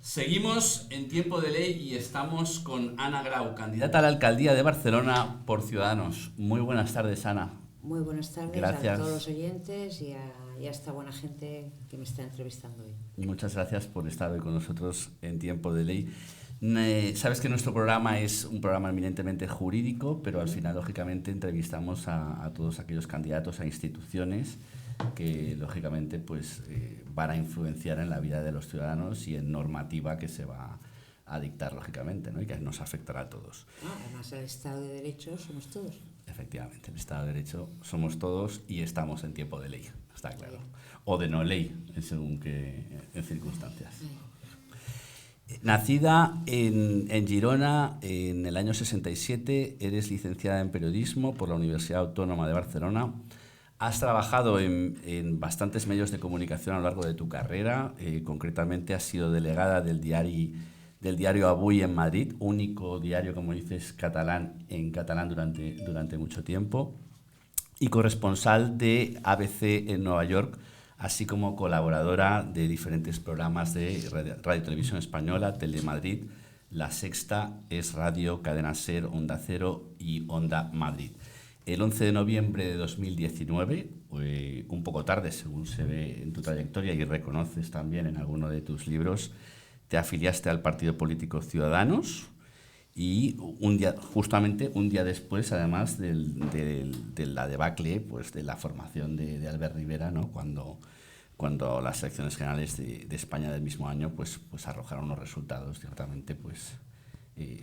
Seguimos en Tiempo de Ley y estamos con Ana Grau, candidata a la alcaldía de Barcelona por Ciudadanos. Muy buenas tardes, Ana. Muy buenas tardes. Gracias. A todos los oyentes y a esta buena gente que me está entrevistando hoy. Muchas gracias por estar hoy con nosotros en Tiempo de Ley. Sabes que nuestro programa es un programa eminentemente jurídico, pero al final, lógicamente, entrevistamos a todos aquellos candidatos a instituciones que, lógicamente, pues van a influenciar en la vida de los ciudadanos y en normativa que se va a dictar, lógicamente, ¿no? Y que nos afectará a todos. Además, el Estado de Derecho somos todos. Efectivamente, el Estado de Derecho somos todos y estamos en tiempo de ley, está claro. O de no ley, según qué circunstancias. Nacida en Girona en el año 67, eres licenciada en periodismo por la Universidad Autónoma de Barcelona. Has trabajado en bastantes medios de comunicación a lo largo de tu carrera. Concretamente, has sido delegada del diario Avui en Madrid, único diario, como dices, en catalán durante mucho tiempo, y corresponsal de ABC en Nueva York, así como colaboradora de diferentes programas de Radio y Televisión Española, Telemadrid, La Sexta, Es Radio, Cadena Ser, Onda Cero y Onda Madrid. El 11 de noviembre de 2019, un poco tarde según se ve en tu trayectoria y reconoces también en alguno de tus libros, te afiliaste al partido político Ciudadanos y justamente un día después, además de la debacle, pues de la formación de Albert Rivera, ¿no? Cuando las elecciones generales de España del mismo año pues arrojaron unos resultados ciertamente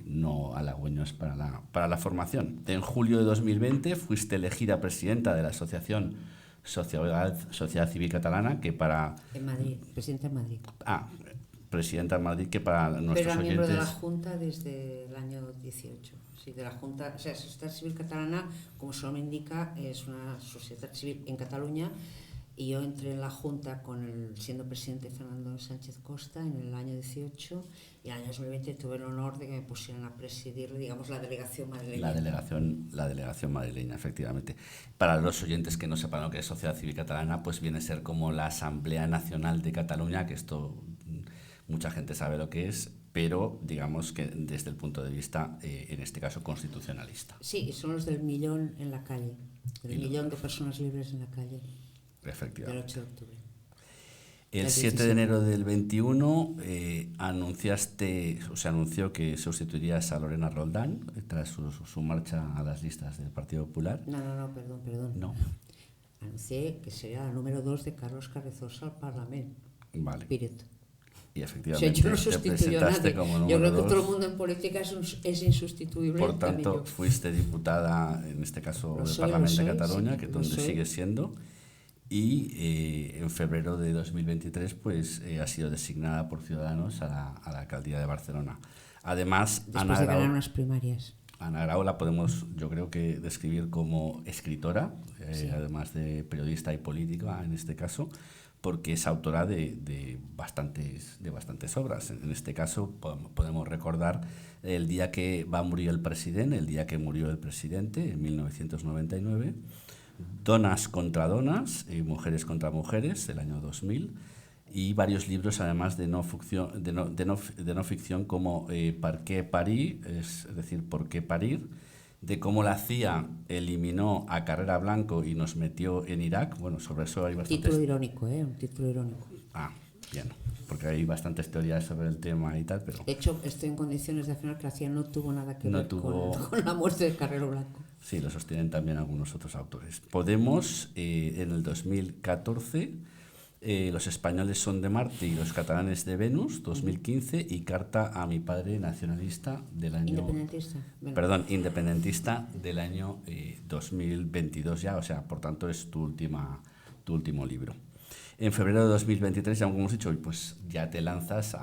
no halagüeños para la formación. En julio de 2020 fuiste elegida presidenta de la Asociación Sociedad Civil Catalana, que para... En Madrid, presidenta en Madrid. Presidenta en Madrid, que para nuestros oyentes... Pero miembro de la Junta desde el año 18. Sí, de la Junta, o sea, Sociedad Civil Catalana, como su nombre indica, es una sociedad civil en Cataluña. Y yo entré en la Junta siendo presidente Fernando Sánchez Costa en el año 18 y en el año 2020 tuve el honor de que me pusieran a presidir, digamos, la delegación madrileña. La delegación madrileña, efectivamente. Para los oyentes que no sepan lo que es Sociedad Civil Catalana, pues viene a ser como la Asamblea Nacional de Cataluña, que esto mucha gente sabe lo que es, pero digamos que desde el punto de vista, en este caso, constitucionalista. Sí, son los del millón en la calle, el millón de personas libres en la calle. Efectivamente. El 8 de octubre. El 7 de enero del 21 se anunció que sustituirías a Lorena Roldán tras su marcha a las listas del Partido Popular. No, perdón. No. Anuncié que sería la número 2 de Carlos Carrizosa al Parlamento. Vale. Period. Y efectivamente, o sea, yo no sustituyo a nadie. Yo creo que todo el mundo en política es insustituible. Por tanto, fuiste diputada, en este caso, del Parlamento de Cataluña, que es donde sigues siendo. Y en febrero de 2023 ha sido designada por Ciudadanos a la alcaldía de Barcelona. Además, después de ganar unas primarias. Ana Grau la podemos, yo creo que, describir como escritora, además de periodista y política en este caso, porque es autora de bastantes obras. En este caso podemos recordar el día que murió el presidente, en 1999, Donas contra Donas, Mujeres contra Mujeres, el año 2000, y varios libros además de no ficción como ¿Por qué parir? Es decir, ¿por qué parir? De cómo la CIA eliminó a Carrera Blanco y nos metió en Irak. Bueno, sobre eso hay bastantes... Título irónico, un título irónico. Bien, porque hay bastantes teorías sobre el tema y tal, pero... De hecho, estoy en condiciones de afirmar que la CIA no tuvo nada que ver con la muerte de Carrera Blanco. Sí, lo sostienen también algunos otros autores. Podemos, en el 2014, Los españoles son de Marte y los catalanes de Venus, 2015, y Carta a mi padre nacionalista del año... Independentista. Bueno. Perdón, independentista del año 2022 ya, o sea, por tanto es tu último libro. En febrero de 2023, ya como hemos dicho, pues ya te lanzas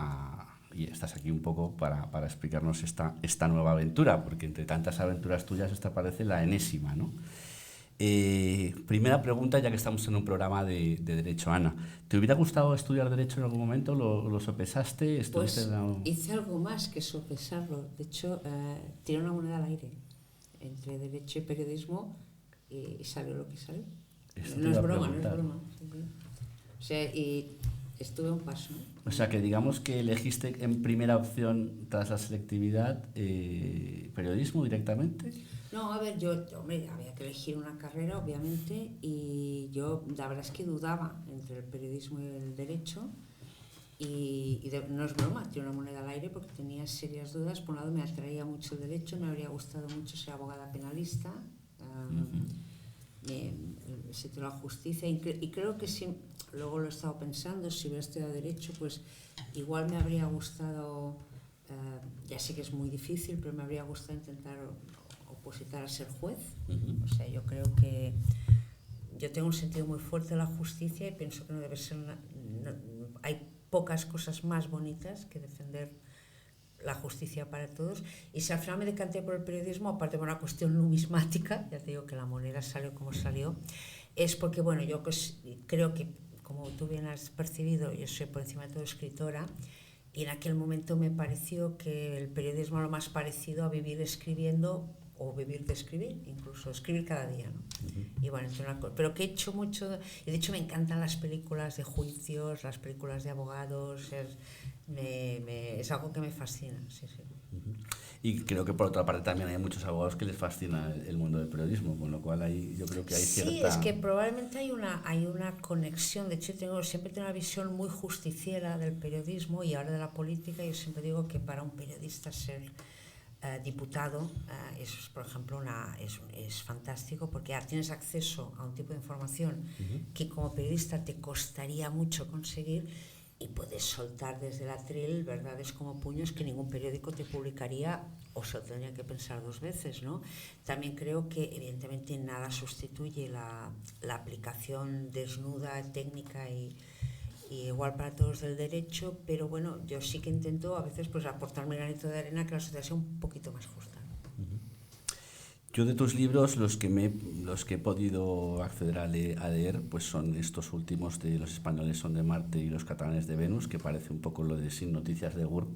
y estás aquí un poco para explicarnos esta nueva aventura, porque entre tantas aventuras tuyas esta parece la enésima, ¿no? Primera pregunta, ya que estamos en un programa de Derecho, Ana. ¿Te hubiera gustado estudiar Derecho en algún momento? ¿Lo sopesaste? Pues hice algo más que sopesarlo. De hecho, tiré una moneda al aire entre Derecho y Periodismo y salió lo que salió. No es broma. Sí. O sea, y estuve a un paso. O sea, que digamos que elegiste en primera opción, tras la selectividad, periodismo directamente. No, a ver, hombre, había que elegir una carrera, obviamente, y yo la verdad es que dudaba entre el periodismo y el derecho, no es broma, tiene una moneda al aire porque tenía serias dudas. Por un lado me atraía mucho el derecho, me habría gustado mucho ser abogada penalista, el sitio de la justicia, y creo que sí, luego lo he estado pensando, si hubiera estudiado derecho, pues igual me habría gustado, ya sé que es muy difícil, pero me habría gustado intentar opositar a ser juez. O sea, yo creo que yo tengo un sentido muy fuerte de la justicia y pienso que no debe ser hay pocas cosas más bonitas que defender la justicia para todos. Y si al final me decanté por el periodismo, aparte por una cuestión numismática, ya te digo que la moneda salió como salió, es porque, bueno, yo creo que, como tú bien has percibido, yo soy por encima de todo escritora, y en aquel momento me pareció que el periodismo era lo más parecido a vivir escribiendo o vivir de escribir, incluso escribir cada día, ¿no? Y bueno, pero que he hecho mucho, y de hecho me encantan las películas de juicios, las películas de abogados, es algo que me fascina, sí, sí. Y creo que por otra parte también hay muchos abogados que les fascina el mundo del periodismo, con lo cual yo creo que hay cierta... Sí, es que probablemente hay una conexión. De hecho, siempre tengo una visión muy justiciera del periodismo y ahora de la política. Yo siempre digo que para un periodista ser diputado es, por ejemplo, es fantástico, porque ahora tienes acceso a un tipo de información que como periodista te costaría mucho conseguir, y puedes soltar desde el atril verdades como puños que ningún periódico te publicaría, o se lo tendría que pensar dos veces, ¿no? También creo que evidentemente nada sustituye la aplicación desnuda, técnica y igual para todos del derecho, pero bueno, yo sí que intento a veces pues aportar mi granito de arena, que la sociedad sea un poquito más justa. Yo de tus libros, los que he podido acceder a leer, pues son estos últimos de Los españoles son de Marte y los catalanes de Venus, que parece un poco lo de Sin noticias de GURB.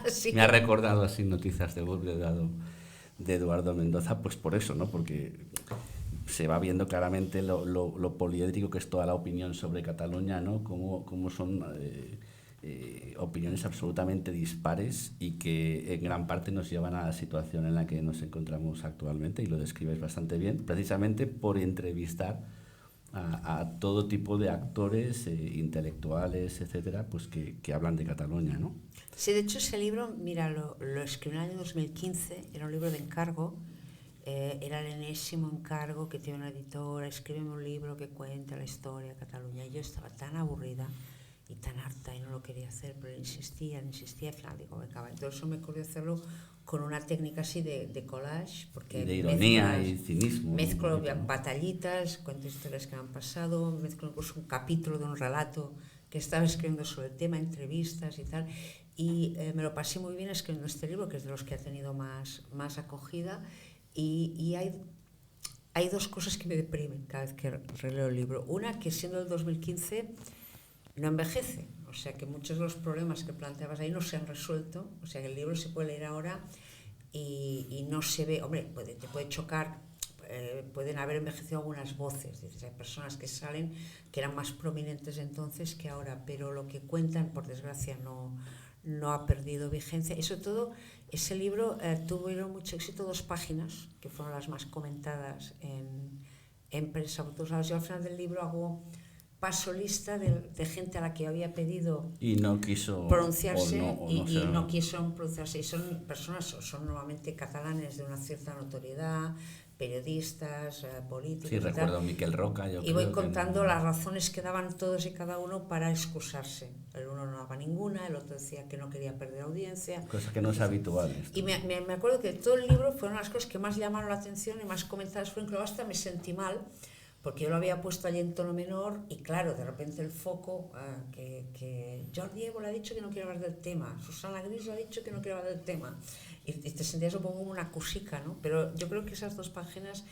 Sí. Me ha recordado a Sin noticias de GURB de Eduardo Mendoza, pues por eso, ¿no? Porque se va viendo claramente lo poliédrico que es toda la opinión sobre Cataluña, ¿no? Cómo son opiniones absolutamente dispares y que en gran parte nos llevan a la situación en la que nos encontramos actualmente, y lo describes bastante bien, precisamente por entrevistar a todo tipo de actores, intelectuales, etcétera, pues que hablan de Cataluña, ¿no? Sí, de hecho ese libro, mira, lo escribí en el año 2015, era un libro de encargo. Era el enésimo encargo que tiene una editora: escríbeme un libro que cuente la historia de Cataluña. Y yo estaba tan aburrida y tan harta y no lo quería hacer, pero insistía, al final digo, me acaba. Entonces eso me ocurrió hacerlo con una técnica así de collage, porque de ironía y cinismo. Mezclo batallitas, cuento historias que me han pasado, mezclo incluso un capítulo de un relato que estaba escribiendo sobre el tema, entrevistas y tal. Y me lo pasé muy bien escribiendo este libro, que es de los que ha tenido más acogida. Y hay dos cosas que me deprimen cada vez que releo el libro. Una, que siendo del 2015 no envejece, o sea que muchos de los problemas que planteabas ahí no se han resuelto, o sea que el libro se puede leer ahora y no se ve, hombre, te puede chocar, pueden haber envejecido algunas voces, hay personas que salen que eran más prominentes entonces que ahora, pero lo que cuentan, por desgracia, no ha perdido vigencia. Y sobre todo, ese libro tuvieron mucho éxito 2 páginas, que fueron las más comentadas en prensa por todos lados. Yo al final del libro hago paso lista de gente a la que yo había pedido y no quiso pronunciarse y no quiso pronunciarse. Y son personas, son normalmente catalanes de una cierta notoriedad, periodistas, políticos. Sí, recuerdo a Miquel Roca. Y voy contando las razones que daban todos y cada uno para excusarse. El uno no daba ninguna, el otro decía que no quería perder audiencia. Cosa que no es habitual. Y me acuerdo que todo el libro fueron las cosas que más llamaron la atención y más comentadas fueron, que hasta me sentí mal, porque yo lo había puesto allí en tono menor y claro, de repente el foco, que Jordi Evo le ha dicho que no quiere hablar del tema, Susana Gris le ha dicho que no quiere hablar del tema, y te sentías un poco como una cusica, ¿no? Pero yo creo que esas 2 páginas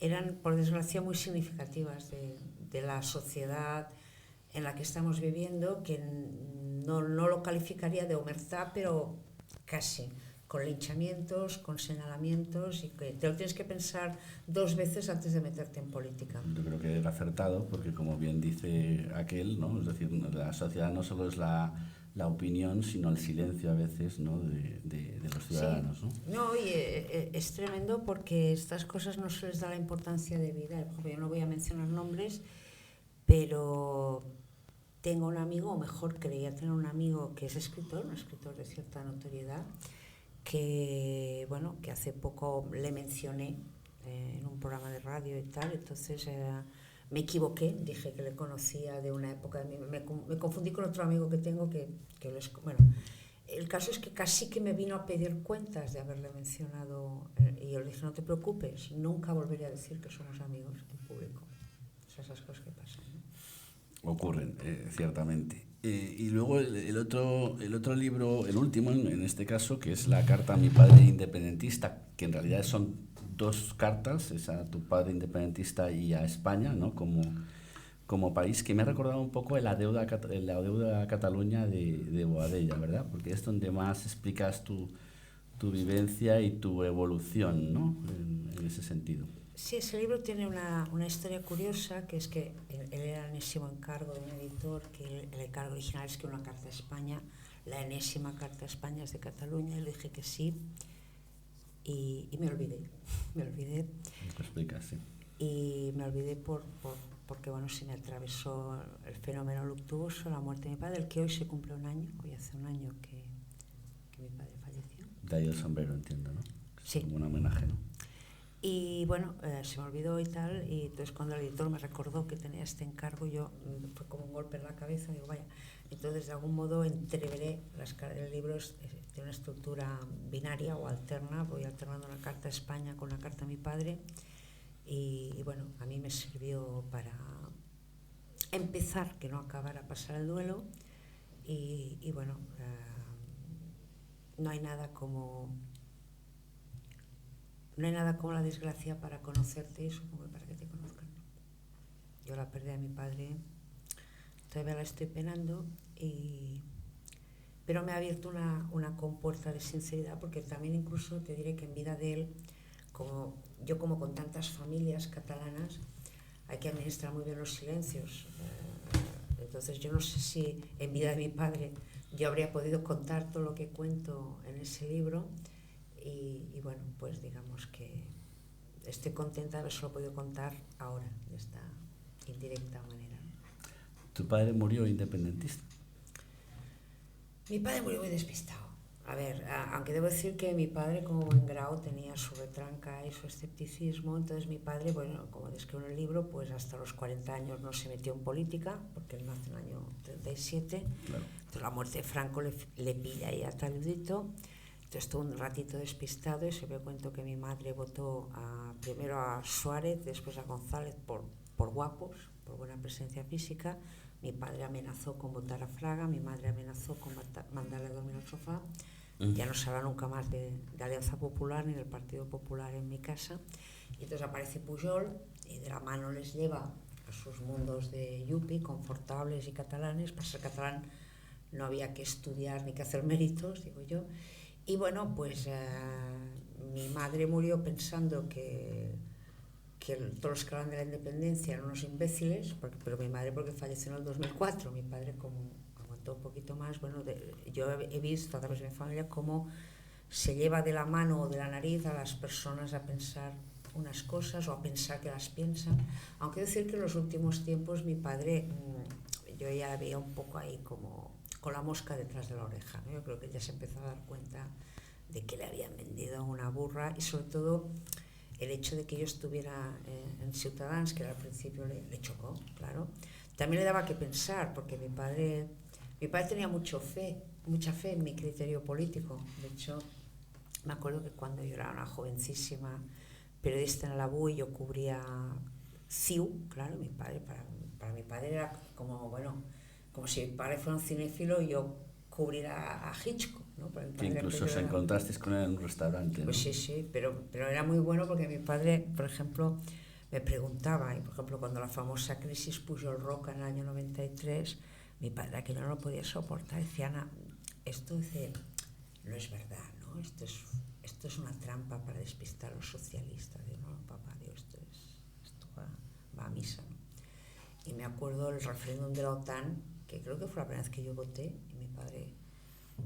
eran, por desgracia, muy significativas de la sociedad en la que estamos viviendo, que no lo calificaría de omertá, pero casi. con linchamientos, con señalamientos, y que te lo tienes que pensar 2 veces antes de meterte en política. Yo creo que era acertado porque, como bien dice aquel, ¿no? Es decir, la sociedad no solo es la opinión, sino el silencio a veces, ¿no? de los ciudadanos. Sí. No, y es tremendo porque estas cosas no se les da la importancia de vida. Por ejemplo, yo no voy a mencionar nombres, pero tengo un amigo, o mejor creía tener un amigo que es escritor, un escritor de cierta notoriedad, que, bueno, que hace poco le mencioné en un programa de radio y tal. Entonces me equivoqué, dije que le conocía de una época, me confundí con otro amigo que tengo bueno, el caso es que casi que me vino a pedir cuentas de haberle mencionado, y yo le dije, no te preocupes, nunca volveré a decir que somos amigos en público. O sea, esas cosas que pasan, ¿no? Ocurren, ciertamente. Y luego el otro libro, el último en este caso, que es La carta a mi padre independentista, que en realidad son 2 cartas, es a tu padre independentista y a España, ¿no? Como país, que me ha recordado un poco la deuda a Cataluña de Boadella, ¿verdad? Porque es donde más explicas tu vivencia y tu evolución, ¿no? En ese sentido. Sí, ese libro tiene una historia curiosa, que es que él era el enésimo encargo de un editor, que el encargo original es que una carta a España, la enésima carta a España es de Cataluña, y le dije que sí, y me olvidé. Lo explicas, sí. Y me olvidé porque, bueno, se me atravesó el fenómeno luctuoso, la muerte de mi padre, el que hoy se cumple un año, hoy hace un año que mi padre falleció. De ahí el sombrero, entiendo, ¿no? Sí. Como un homenaje, ¿no? Y bueno, se me olvidó y tal, y entonces cuando el editor me recordó que tenía este encargo, fue como un golpe en la cabeza, digo, vaya. Entonces, de algún modo, entreveré, el libro tiene una estructura binaria o alterna, voy alternando una carta a España con una carta a mi padre, y bueno, a mí me sirvió para empezar, que no acabara a pasar el duelo, y bueno, no hay nada como la desgracia para conocerte y supongo que para que te conozcan, ¿no? Yo la pérdida de mi padre todavía la estoy penando, pero me ha abierto una compuerta de sinceridad, porque también incluso te diré que en vida de él, como con tantas familias catalanas, hay que administrar muy bien los silencios. Entonces yo no sé si en vida de mi padre yo habría podido contar todo lo que cuento en ese libro. Y bueno, pues digamos que estoy contenta de haberlo podido contar ahora, de esta indirecta manera. ¿Tu padre murió independentista? Mi padre murió muy despistado. A ver, aunque debo decir que mi padre, como buen grao, tenía su retranca y su escepticismo. Entonces mi padre, bueno, como describo en el libro, pues hasta los 40 años no se metió en política, porque él nace en el año 37. Claro. Entonces la muerte de Franco le pilla ahí a taludito. Entonces estuvo un ratito despistado, y siempre cuento que mi madre votó primero a Suárez, después a González por guapos, por buena presencia física. Mi padre amenazó con votar a Fraga, mi madre amenazó con mandarle a dormir al sofá. Ya no se habla nunca más de Alianza Popular ni del Partido Popular en mi casa. Y entonces aparece Pujol y de la mano les lleva a sus mundos de yupi, confortables y catalanes. Para ser catalán no había que estudiar ni que hacer méritos, digo yo. Y bueno, pues mi madre murió pensando que todos los que hablan de la independencia eran unos imbéciles, pero mi madre porque falleció en el 2004, mi padre como aguantó un poquito más. Bueno, yo he visto a través de mi familia cómo se lleva de la mano o de la nariz a las personas a pensar unas cosas o a pensar que las piensan. Aunque decir que en los últimos tiempos mi padre, yo ya veía un poco ahí como con la mosca detrás de la oreja, ¿no? Yo creo que ya se empezó a dar cuenta de que le habían vendido una burra, y sobre todo el hecho de que yo estuviera en Ciutadans, que al principio le chocó, claro. También le daba que pensar, porque mi padre tenía mucha fe en mi criterio político. De hecho, me acuerdo que cuando yo era una jovencísima periodista en la BUI, yo cubría CIU, claro, mi padre, para mi padre era como, bueno, como si mi padre fuera un cinéfilo y yo cubriera a Hitchcock, ¿no? Que incluso os encontrasteis con él en un restaurante, ¿no? Pues sí, pero era muy bueno, porque mi padre, por ejemplo, me preguntaba, y por ejemplo cuando la famosa crisis Pujol-Roca en el año 93, mi padre aquello no lo podía soportar, decía, Ana, esto dice, no es verdad, ¿no? Esto es una trampa para despistar a los socialistas. Digo, no, papá, digo, esto va a misa, ¿no? Y me acuerdo el referéndum de la OTAN, que creo que fue la primera vez que yo voté, y mi padre,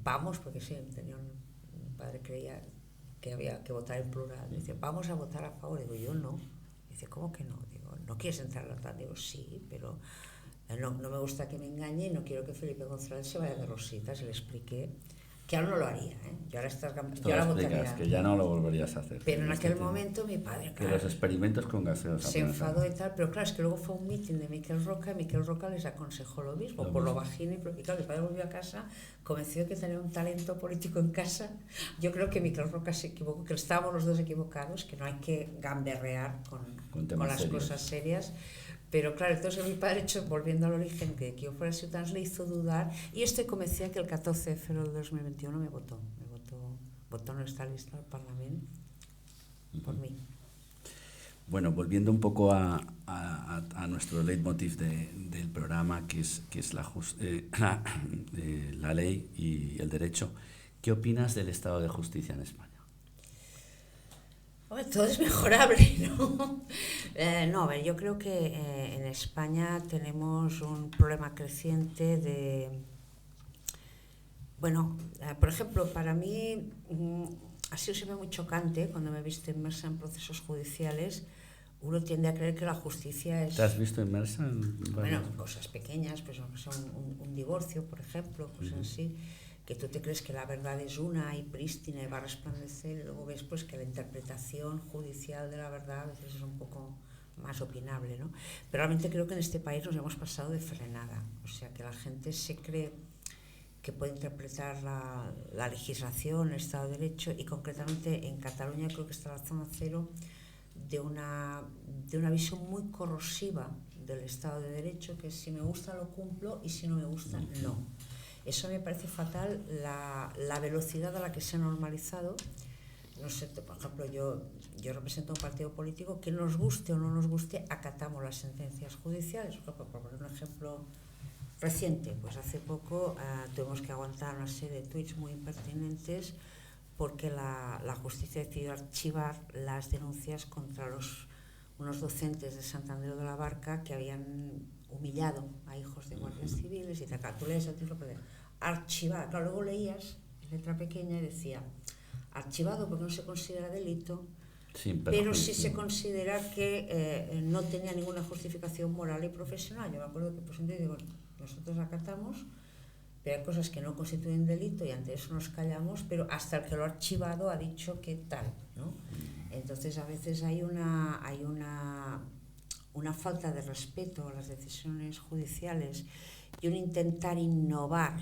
vamos, porque sí, mi padre creía que había que votar en plural. Me dice, vamos a votar a favor. Digo, yo no. Dice, ¿cómo que no? Digo, ¿no quieres entrar a la OTAN? Digo, sí, pero no me gusta que me engañe y no quiero que Felipe González se vaya de rositas. Y le expliqué que ahora no lo haría, ¿eh? Yo ahora votaría. Que ya no lo volverías a hacer. Pero en aquel momento mi padre, claro, que los experimentos con gaseosa se enfadó y tal, pero claro, es que luego fue un meeting de Miquel Roca y Miquel Roca les aconsejó lo mismo, por lo bajín y claro, mi padre volvió a casa convencido de que tenía un talento político en casa. Yo creo que Miquel Roca se equivocó, que estábamos los dos equivocados, que no hay que gamberrear con las cosas serias. Pero claro, entonces mi padre, volviendo al origen, que yo fuera Ciutadans, le hizo dudar y estoy convencida que el 14 de febrero de 2021 me votó en esta lista al Parlamento por mí. Bueno, volviendo un poco a nuestro leitmotiv del programa, que es la ley y el derecho, ¿qué opinas del estado de justicia en España? Todo es mejorable, ¿no? No, a ver, yo creo que en España tenemos un problema creciente de... Bueno, por ejemplo, para mí ha sido siempre muy chocante cuando me he visto inmersa en procesos judiciales. Uno tiende a creer que la justicia es... ¿Te has visto inmersa en...? Bueno, cosas pequeñas, pues un divorcio, por ejemplo, cosas así, que tú te crees que la verdad es una y prístina y va a resplandecer, y luego ves pues que la interpretación judicial de la verdad a veces es un poco más opinable, ¿no? Pero realmente creo que en este país nos hemos pasado de frenada, o sea, que la gente se cree que puede interpretar la legislación, el Estado de Derecho, y concretamente en Cataluña creo que está la zona cero de una visión muy corrosiva del Estado de Derecho, que si me gusta lo cumplo y si no me gusta, no. Eso me parece fatal, la velocidad a la que se ha normalizado. No sé, por ejemplo, yo represento un partido político que nos guste o no nos guste, acatamos las sentencias judiciales. Por poner un ejemplo reciente, pues hace poco tuvimos que aguantar una serie de tuits muy impertinentes porque la justicia decidió archivar las denuncias contra unos docentes de Sant Andreu de la Barca que habían humillado a hijos de guardias civiles y tal. Tú lees el título, pero archivado. Claro, luego leías en letra pequeña y decía archivado porque no se considera delito, pero sí se considera que no tenía ninguna justificación moral y profesional. Yo me acuerdo que digo, nosotros acatamos, pero hay cosas que no constituyen delito y ante eso nos callamos, pero hasta el que lo ha archivado ha dicho que tal, ¿no? Entonces a veces hay una falta de respeto a las decisiones judiciales y un intentar innovar,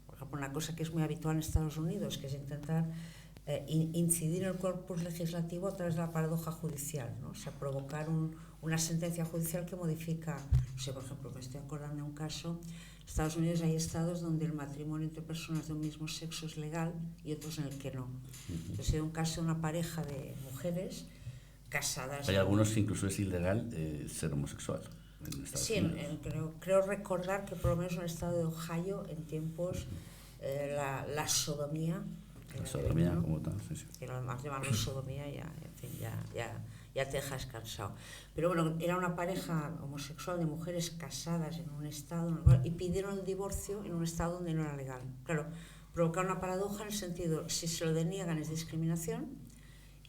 por ejemplo, una cosa que es muy habitual en Estados Unidos, que es intentar incidir en el corpus legislativo a través de la paradoja judicial, ¿no? O sea, provocar una sentencia judicial que modifica, no sé, por ejemplo, me estoy acordando de un caso, en Estados Unidos hay estados donde el matrimonio entre personas de un mismo sexo es legal y otros en el que no. Entonces, hay un caso de una pareja de mujeres casadas. Hay algunos que incluso es ilegal ser homosexual. Sí, creo recordar que por lo menos en el estado de Ohio, en tiempos, la sodomía. La sodomía, ¿no? Como tal, sí, sí. Que además llamarlo sodomía ya te dejas cansado. Pero bueno, era una pareja homosexual de mujeres casadas en un estado y pidieron el divorcio en un estado donde no era legal. Claro, provocar una paradoja en el sentido, si se lo deniegan es discriminación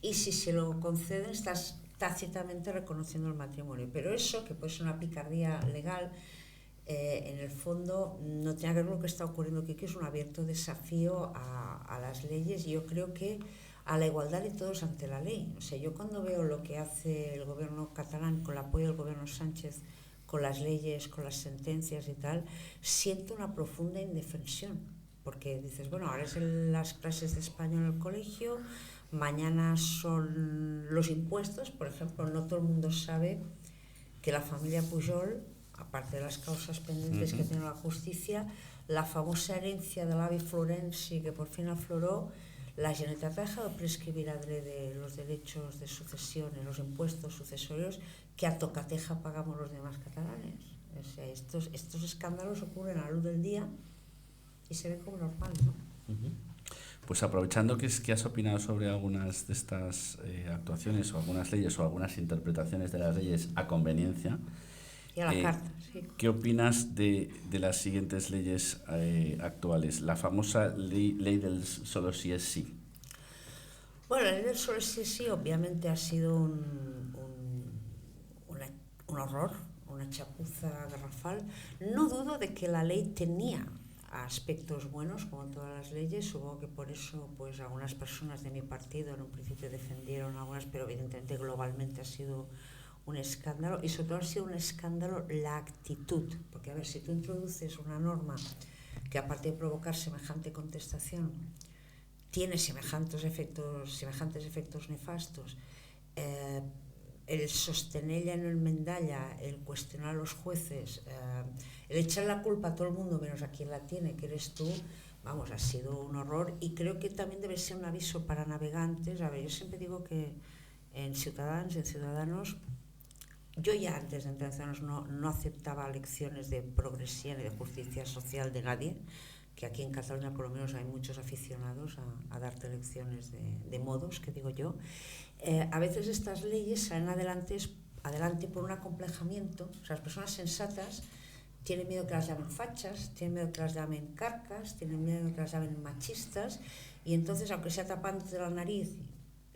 y si se lo conceden estás tácitamente reconociendo el matrimonio. Pero eso, que puede ser una picardía legal, en el fondo no tiene que ver con lo que está ocurriendo aquí, que es un abierto desafío a las leyes y yo creo que a la igualdad de todos ante la ley. O sea, yo cuando veo lo que hace el gobierno catalán con el apoyo del gobierno Sánchez, con las leyes, con las sentencias y tal, siento una profunda indefensión, porque dices, bueno, ahora es las clases de español en el colegio, mañana son los impuestos, por ejemplo, no todo el mundo sabe que la familia Pujol, aparte de las causas pendientes que tiene la justicia, la famosa herencia del avi Florenci que por fin afloró, la Generalitat ha dejado prescribir adrede los derechos de sucesión en los impuestos sucesorios que a tocateja pagamos los demás catalanes. O sea, estos escándalos ocurren a la luz del día y se ve como normal, ¿no? Pues aprovechando que has opinado sobre algunas de estas actuaciones o algunas leyes o algunas interpretaciones de las leyes a conveniencia, Y a la carta, sí. ¿qué opinas de las siguientes leyes actuales? La famosa ley del solo sí es sí. Bueno, la ley del solo sí es sí obviamente ha sido un horror, una chapuza garrafal. No dudo de que la ley tenía aspectos buenos, como todas las leyes. Supongo que por eso pues algunas personas de mi partido en un principio defendieron algunas, pero evidentemente globalmente ha sido un escándalo, y sobre todo ha sido un escándalo la actitud, porque a ver, si tú introduces una norma que aparte de provocar semejante contestación tiene semejantes efectos nefastos, el sostenerla en el mendalla, el cuestionar a los jueces, el echar la culpa a todo el mundo menos a quien la tiene, que eres tú, vamos, ha sido un horror. Y creo que también debe ser un aviso para navegantes. A ver, yo siempre digo que en Ciudadanos, yo ya antes de entrar en Ciudadanos no aceptaba lecciones de progresión y de justicia social de nadie, que aquí en Cataluña por lo menos hay muchos aficionados a darte lecciones de modos, que digo yo. A veces estas leyes salen adelante por un acomplejamiento. O sea, las personas sensatas tienen miedo que las llamen fachas, tienen miedo que las llamen carcas, tienen miedo que las llamen machistas, y entonces, aunque sea tapándote la nariz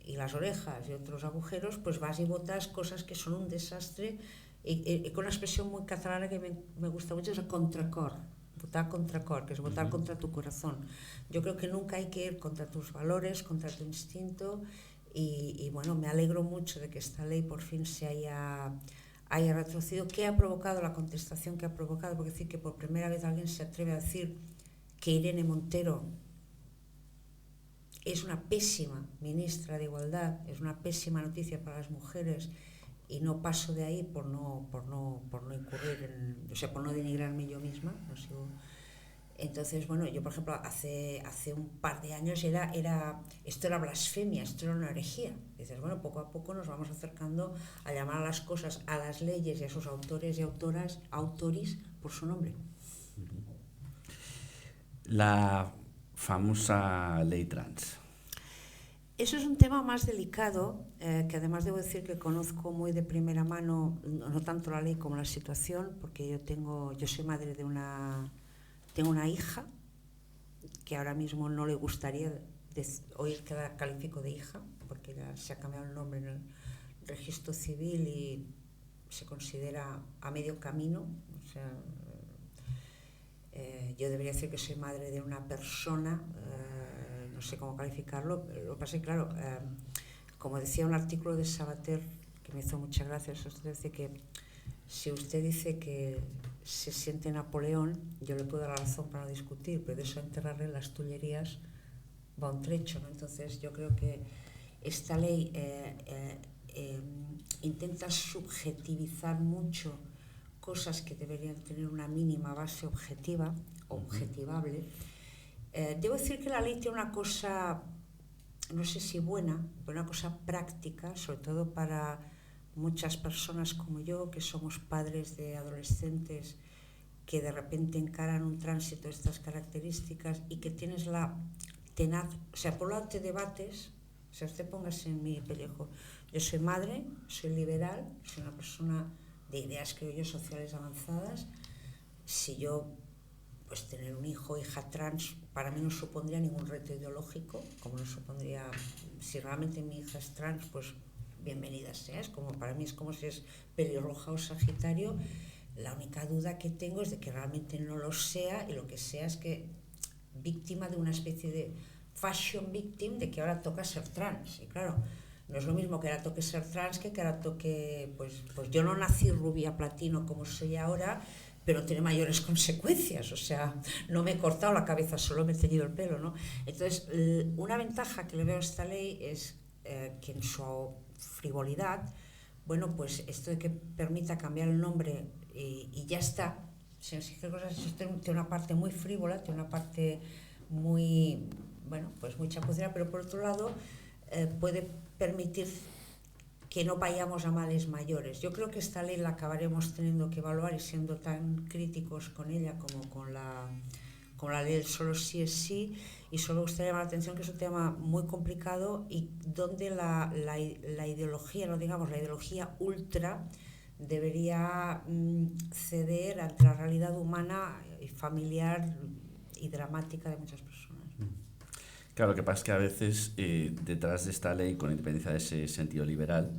y las orejas y otros agujeros, pues vas y votas cosas que son un desastre, y con una expresión muy catalana que me gusta mucho, es el contracor. Votar contracor, que es votar contra tu corazón. Yo creo que nunca hay que ir contra tus valores, contra tu instinto, y bueno, me alegro mucho de que esta ley por fin se haya retrocedido. ¿Qué ha provocado la contestación que ha provocado? Porque decir que por primera vez alguien se atreve a decir que Irene Montero es una pésima ministra de Igualdad, es una pésima noticia para las mujeres, y no paso de ahí por no incurrir o sea, por no denigrarme yo misma. No sigo. Entonces, bueno, yo por ejemplo hace un par de años esto era blasfemia, esto era una herejía. Dices, bueno, poco a poco nos vamos acercando a llamar a las cosas, a las leyes y a sus autores y autoris por su nombre. La famosa ley trans. Eso es un tema más delicado, que además debo decir que conozco muy de primera mano, no tanto la ley como la situación, porque yo soy madre tengo una hija que ahora mismo no le gustaría oír que la califico de hija, porque ya se ha cambiado el nombre en el registro civil y se considera a medio camino. O sea, yo debería decir que soy madre de una persona, no sé cómo calificarlo. Lo que pasa es que, claro, como decía un artículo de Sabater, que me hizo mucha gracia, usted dice que si usted dice que se siente Napoleón, yo le puedo dar la razón para no discutir, pero de eso a enterrarle las tullerías va un trecho, ¿no? Entonces yo creo que esta ley intenta subjetivizar mucho cosas que deberían tener una mínima base objetivable. Debo decir que la ley tiene una cosa, no sé si buena, pero una cosa práctica, sobre todo para muchas personas como yo, que somos padres de adolescentes que de repente encaran un tránsito de estas características, y que tienes la tenaz, o sea, por un lado te debates, o sea, usted póngase en mi pellejo. Yo soy madre, soy liberal, soy una persona de ideas, creo yo, sociales avanzadas. Si yo, pues tener un hijo o hija trans, para mí no supondría ningún reto ideológico, como no supondría, si realmente mi hija es trans, pues bienvenida sea. Para mí es como si es pelirroja o sagitario. La única duda que tengo es de que realmente no lo sea, y lo que sea es que víctima de una especie de fashion victim, de que ahora toca ser trans. Y claro, no es lo mismo que ahora toque ser trans que ahora toque, pues yo no nací rubia platino como soy ahora, pero tiene mayores consecuencias. O sea, no me he cortado la cabeza, solo me he teñido el pelo, ¿no? Entonces, una ventaja que le veo a esta ley es que en su frivolidad, bueno, pues esto de que permita cambiar el nombre y ya está. Tiene una parte muy frívola, tiene una parte muy, bueno, pues muy chapucera, pero por otro lado puede permitir que no vayamos a males mayores. Yo creo que esta ley la acabaremos teniendo que evaluar y siendo tan críticos con ella como con como la ley del solo sí es sí, y solo me gustaría llamar la atención que es un tema muy complicado y donde la ideología, no digamos la ideología ultra, debería ceder ante la realidad humana y familiar y dramática de muchas personas. Claro, lo que pasa es que a veces detrás de esta ley, con independencia de ese sentido liberal,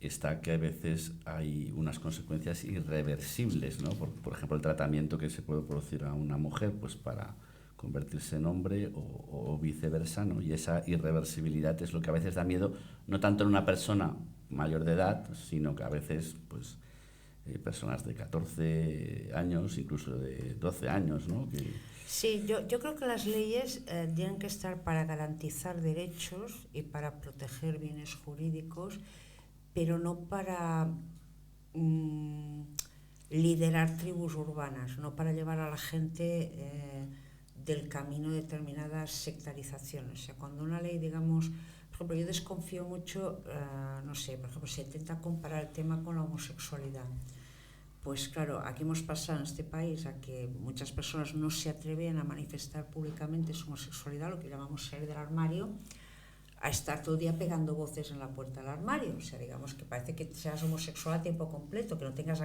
está que a veces hay unas consecuencias irreversibles, ¿no? Por ejemplo, el tratamiento que se puede producir a una mujer pues para convertirse en hombre o viceversa, ¿no? Y esa irreversibilidad es lo que a veces da miedo, no tanto en una persona mayor de edad, sino que a veces pues personas de 14 años, incluso de 12 años, ¿no? Sí, yo creo que las leyes tienen que estar para garantizar derechos y para proteger bienes jurídicos, pero no para liderar tribus urbanas, no para llevar a la gente del camino de determinadas sectarizaciones. O sea, cuando una ley, digamos, por ejemplo, yo desconfío mucho, no sé, por ejemplo, se intenta comparar el tema con la homosexualidad. Pues claro, aquí hemos pasado en este país a que muchas personas no se atreven a manifestar públicamente su homosexualidad, lo que llamamos salir del armario, a estar todo el día pegando voces en la puerta del armario. O sea, digamos que parece que seas homosexual a tiempo completo, que no tengas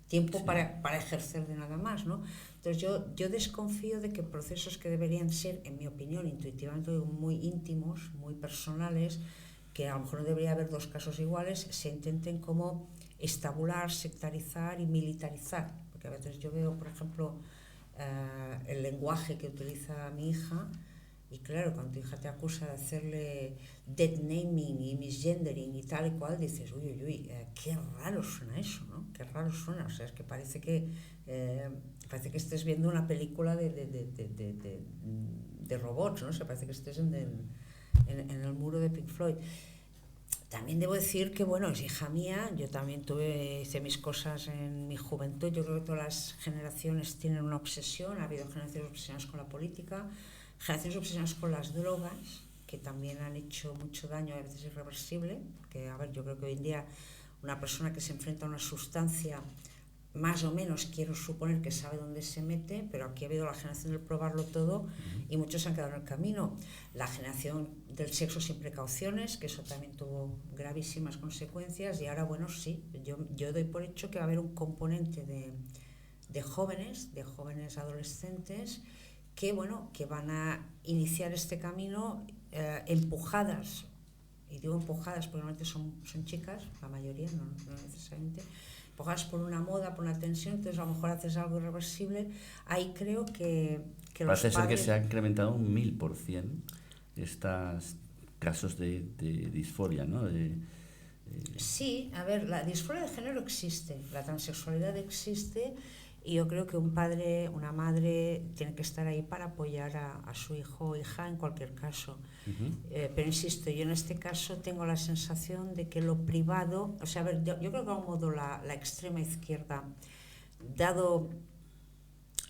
tiempo sí. para ejercer de nada más, ¿no? Entonces yo desconfío de que procesos que deberían ser, en mi opinión, intuitivamente muy íntimos, muy personales, que a lo mejor no debería haber dos casos iguales, se intenten como estabular, sectarizar y militarizar. Porque a veces yo veo, por ejemplo, el lenguaje que utiliza mi hija. Y claro, cuando tu hija te acusa de hacerle dead naming y misgendering y tal y cual, dices, uy, qué raro suena eso, ¿no? Qué raro suena. O sea, es que parece que estés viendo una película de robots, ¿no? O sea, parece que estés en el muro de Pink Floyd. También debo decir que, bueno, es hija mía, yo también hice mis cosas en mi juventud. Yo creo que todas las generaciones tienen una obsesión, ha habido generaciones obsesionadas con la política, generaciones obsesionadas con las drogas, que también han hecho mucho daño, a veces irreversible, porque, a ver, yo creo que hoy en día una persona que se enfrenta a una sustancia, más o menos quiero suponer que sabe dónde se mete, pero aquí ha habido la generación del probarlo todo y muchos se han quedado en el camino. La generación del sexo sin precauciones, que eso también tuvo gravísimas consecuencias, y ahora, bueno, sí, yo doy por hecho que va a haber un componente de jóvenes adolescentes que, bueno, que van a iniciar este camino empujadas, y digo empujadas porque normalmente son chicas, la mayoría, no necesariamente, empujadas por una moda, por una tensión. Entonces a lo mejor haces algo irreversible. Ahí creo que los parece padres... ser que se ha incrementado un 1000% estos casos de disforia, ¿no? Sí, a ver, la disforia de género existe, la transexualidad existe, y yo creo que un padre, una madre tiene que estar ahí para apoyar a su hijo o hija en cualquier caso. Pero insisto, yo en este caso tengo la sensación de que lo privado, o sea, a ver, yo creo que de algún modo la extrema izquierda, dado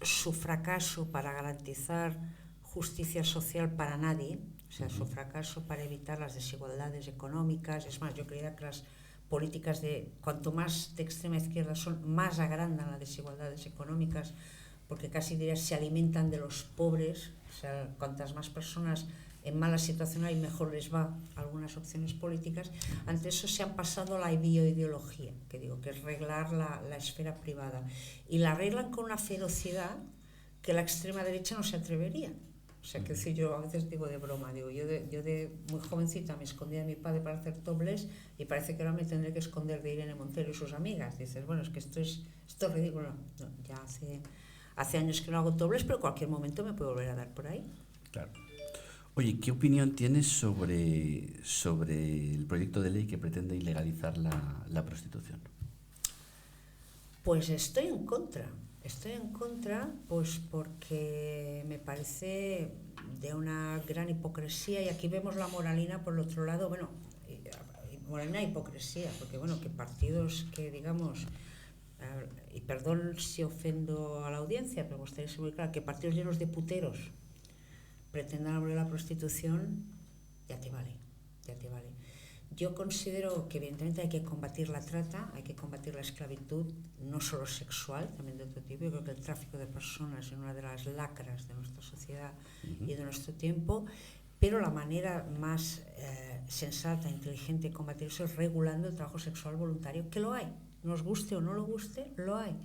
su fracaso para garantizar justicia social para nadie, o sea, su fracaso para evitar las desigualdades económicas, es más, yo creía que las políticas cuanto más de extrema izquierda son, más agrandan las desigualdades económicas, porque casi diría se alimentan de los pobres. O sea, cuantas más personas en mala situación hay, mejor les va algunas opciones políticas. Ante eso se han pasado la bioideología, que digo, que es reglar la esfera privada, y la arreglan con una ferocidad que la extrema derecha no se atrevería. O sea, que decir, yo a veces digo de broma, digo, yo de muy jovencita me escondía de mi padre para hacer topless, y parece que ahora me tendré que esconder de Irene Montero y sus amigas. Dices, bueno, es que esto es ridículo. No, ya hace años que no hago topless, pero en cualquier momento me puedo volver a dar por ahí. Claro. Oye, ¿qué opinión tienes sobre el proyecto de ley que pretende ilegalizar la prostitución? Pues estoy en contra, pues porque me parece de una gran hipocresía, y aquí vemos la moralina por el otro lado, bueno, moralina e hipocresía, porque bueno, que partidos que digamos, y perdón si ofendo a la audiencia, pero me gustaría ser muy claro, que partidos llenos de puteros pretendan abolir la prostitución, ya te vale. Yo considero que evidentemente hay que combatir la trata, hay que combatir la esclavitud, no solo sexual, también de otro tipo. Yo creo que el tráfico de personas es una de las lacras de nuestra sociedad y de nuestro tiempo, pero la manera más sensata, inteligente de combatir eso es regulando el trabajo sexual voluntario, que lo hay, nos guste o no lo guste, lo hay.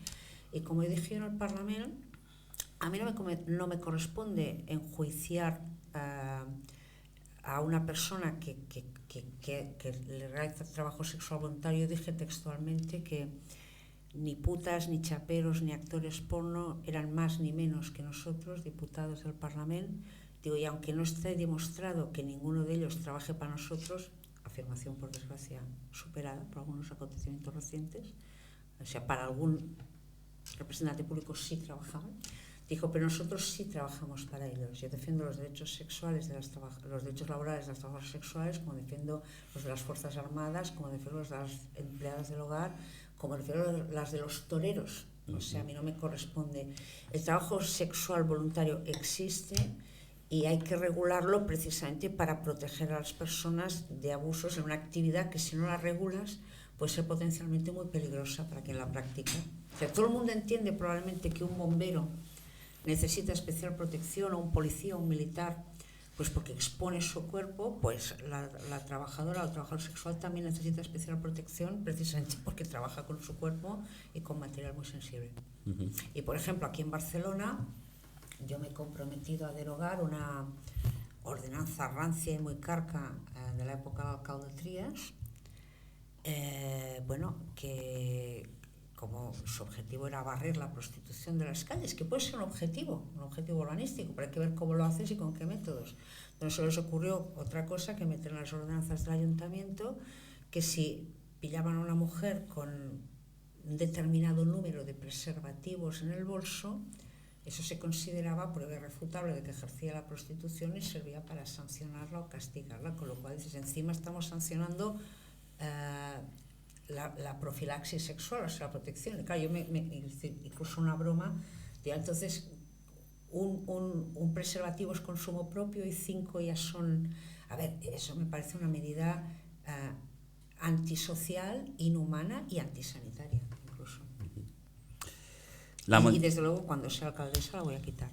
Y como dije en el Parlamento, a mí no me corresponde enjuiciar a una persona que le realiza trabajo sexual voluntario. Dije textualmente que ni putas, ni chaperos, ni actores porno eran más ni menos que nosotros, diputados del Parlamento. Digo, y aunque no esté demostrado que ninguno de ellos trabaje para nosotros, afirmación por desgracia superada por algunos acontecimientos recientes, o sea, para algún representante público sí trabajaban, dijo, pero nosotros sí trabajamos para ellos. Yo defiendo los derechos sexuales, los derechos laborales de las trabajadoras sexuales, como defiendo los de las Fuerzas Armadas, como defiendo los de las empleadas del hogar, como defiendo las de los toreros. O sea, a mí no me corresponde. El trabajo sexual voluntario existe y hay que regularlo precisamente para proteger a las personas de abusos en una actividad que, si no la regulas, puede ser potencialmente muy peligrosa para quien la practica. O sea, todo el mundo entiende probablemente que un bombero necesita especial protección, o un policía o un militar, pues porque expone su cuerpo. Pues la trabajadora o el trabajador sexual también necesita especial protección, precisamente porque trabaja con su cuerpo y con material muy sensible. Y por ejemplo, aquí en Barcelona yo me he comprometido a derogar una ordenanza rancia y muy carca de la época del alcalde Trias, que como su objetivo era barrer la prostitución de las calles, que puede ser un objetivo urbanístico, pero hay que ver cómo lo haces y con qué métodos. Entonces se les ocurrió otra cosa, que meter en las ordenanzas del ayuntamiento que si pillaban a una mujer con un determinado número de preservativos en el bolso, eso se consideraba prueba irrefutable de que ejercía la prostitución y servía para sancionarla o castigarla, con lo cual dices, encima estamos sancionando la profilaxis sexual, o sea, la protección. Claro, yo incluso una broma, entonces un preservativo es consumo propio y 5 ya son... A ver, eso me parece una medida antisocial, inhumana y antisanitaria, incluso. Y desde luego, cuando sea alcaldesa, la voy a quitar.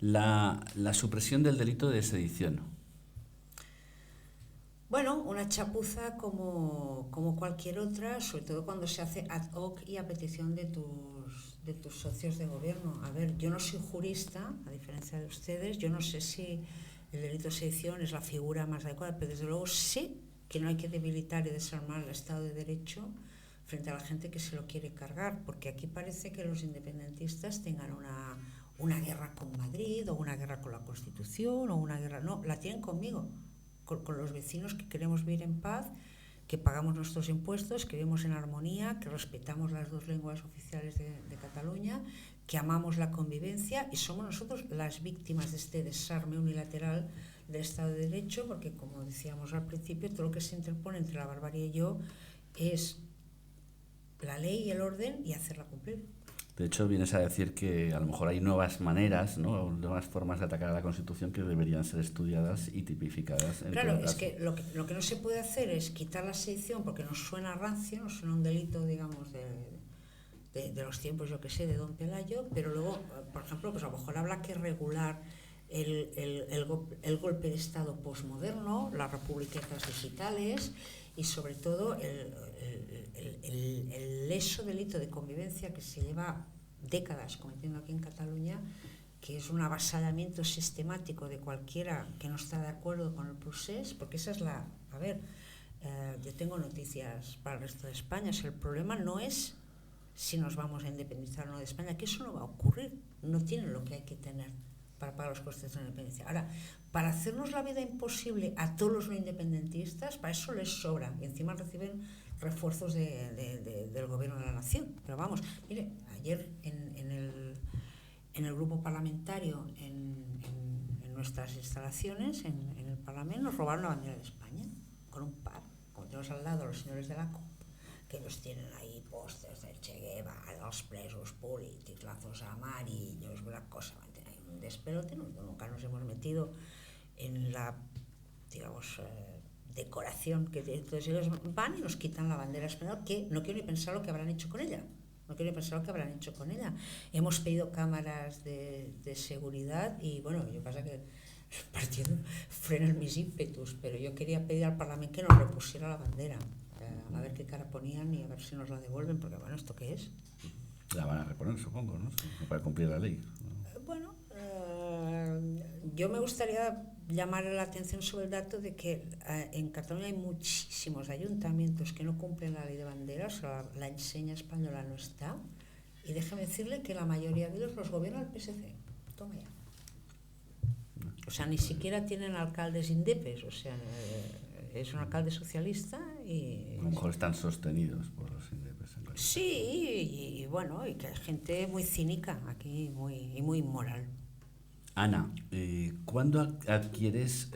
La supresión del delito de sedición. Bueno, una chapuza como cualquier otra, sobre todo cuando se hace ad hoc y a petición de tus socios de gobierno. A ver, yo no soy jurista, a diferencia de ustedes, yo no sé si el delito de sedición es la figura más adecuada, pero desde luego sé que no hay que debilitar y desarmar el Estado de Derecho frente a la gente que se lo quiere cargar, porque aquí parece que los independentistas tengan una guerra con Madrid, o una guerra con la Constitución, o una guerra... No, la tienen conmigo, con los vecinos que queremos vivir en paz, que pagamos nuestros impuestos, que vivimos en armonía, que respetamos las 2 lenguas oficiales de Cataluña, que amamos la convivencia, y somos nosotros las víctimas de este desarme unilateral del Estado de Derecho, porque, como decíamos al principio, todo lo que se interpone entre la barbarie y yo es la ley y el orden, y hacerla cumplir. De hecho, vienes a decir que a lo mejor hay nuevas maneras, ¿no? Nuevas formas de atacar a la Constitución que deberían ser estudiadas y tipificadas. Claro, es que lo que no se puede hacer es quitar la sedición porque nos suena rancio, nos suena un delito, digamos, de los tiempos, yo que sé, de Don Pelayo, pero luego, por ejemplo, pues a lo mejor habrá que regular el golpe de Estado posmoderno, las republiquetas digitales y sobre todo el leso delito de convivencia que se lleva décadas cometiendo aquí en Cataluña, que es un avasallamiento sistemático de cualquiera que no está de acuerdo con el procés, porque esa es la... A ver, yo tengo noticias para el resto de España. O sea, el problema no es si nos vamos a independizar o no de España, que eso no va a ocurrir, no tienen lo que hay que tener para pagar los costes de la independencia. Ahora, para hacernos la vida imposible a todos los no independentistas, para eso les sobra, y encima reciben refuerzos del gobierno de la nación. Pero vamos, mire, ayer en el grupo parlamentario, en nuestras instalaciones, en el Parlamento, nos robaron la bandera de España, con un par, como tenemos al lado a los señores de la COP, que los tienen ahí pósters del Che Guevara, dels presos políticos, lazos amarillos, una cosa, un despelote. Nunca nos hemos metido en la, digamos, decoración que entonces ellos van y nos quitan la bandera española, que no quiero ni pensar lo que habrán hecho con ella. No quiero ni pensar lo que habrán hecho con ella. Hemos pedido cámaras de seguridad y bueno, yo pasa que el partido frena mis ímpetus, pero yo quería pedir al Parlamento que nos repusiera la bandera, a ver qué cara ponían y a ver si nos la devuelven, porque bueno, ¿esto qué es? La van a reponer, supongo, ¿no? Para cumplir la ley. Bueno, yo me gustaría llamar la atención sobre el dato de que en Cataluña hay muchísimos ayuntamientos que no cumplen la ley de banderas, o sea, la enseña española no está, y déjeme decirle que la mayoría de ellos los gobierna el PSC. Toma ya. O sea, ni siquiera tienen alcaldes indepes, o sea, es un alcalde socialista y... A lo mejor están sostenidos por los indepes. Sí, y bueno, y que hay gente muy cínica aquí y muy inmoral. Ana, ¿cuándo adquieres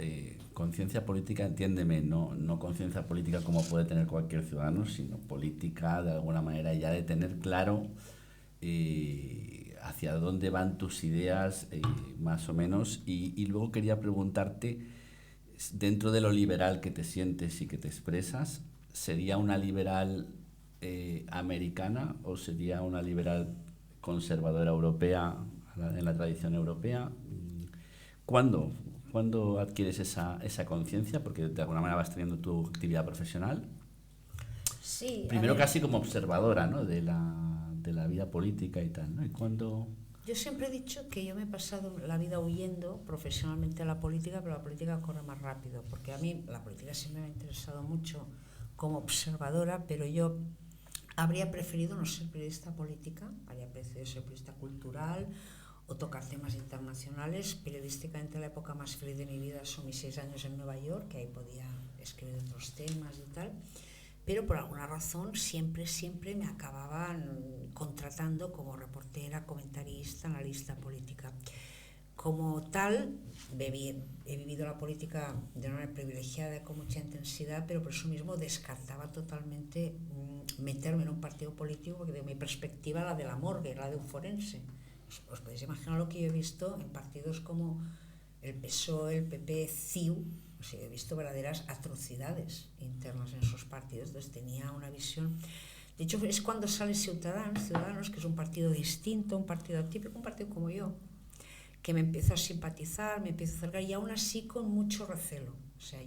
conciencia política? Entiéndeme, no conciencia política como puede tener cualquier ciudadano, sino política de alguna manera, ya de tener claro hacia dónde van tus ideas, más o menos. Y luego quería preguntarte, dentro de lo liberal que te sientes y que te expresas, ¿sería una liberal americana o sería una liberal conservadora europea en la tradición europea? ¿Cuándo adquieres esa conciencia? Porque de alguna manera vas teniendo tu actividad profesional. Sí. Primero casi como observadora, ¿no? de la vida política y tal, ¿no? ¿Y cuándo? Yo siempre he dicho que yo me he pasado la vida huyendo profesionalmente a la política, pero la política corre más rápido, porque a mí la política siempre me ha interesado mucho como observadora, pero yo habría preferido no ser periodista política, habría preferido ser periodista cultural o tocar temas internacionales. Periodísticamente la época más feliz de mi vida son mis 6 años en Nueva York, que ahí podía escribir otros temas y tal, pero por alguna razón siempre me acababan contratando como reportera, comentarista, analista política. Como tal, he vivido la política de una manera privilegiada, con mucha intensidad, pero por eso mismo descartaba totalmente meterme en un partido político, porque de mi perspectiva la de la morgue, la de un forense. Os podéis imaginar lo que yo he visto en partidos como el PSOE, el PP, CiU. O sea, he visto verdaderas atrocidades internas en esos partidos. Entonces tenía una visión. De hecho, es cuando sale Ciudadanos, que es un partido distinto, un partido atípico, un partido como yo, que me empiezo a simpatizar, me empiezo a acercar, y aún así con mucho recelo. O sea,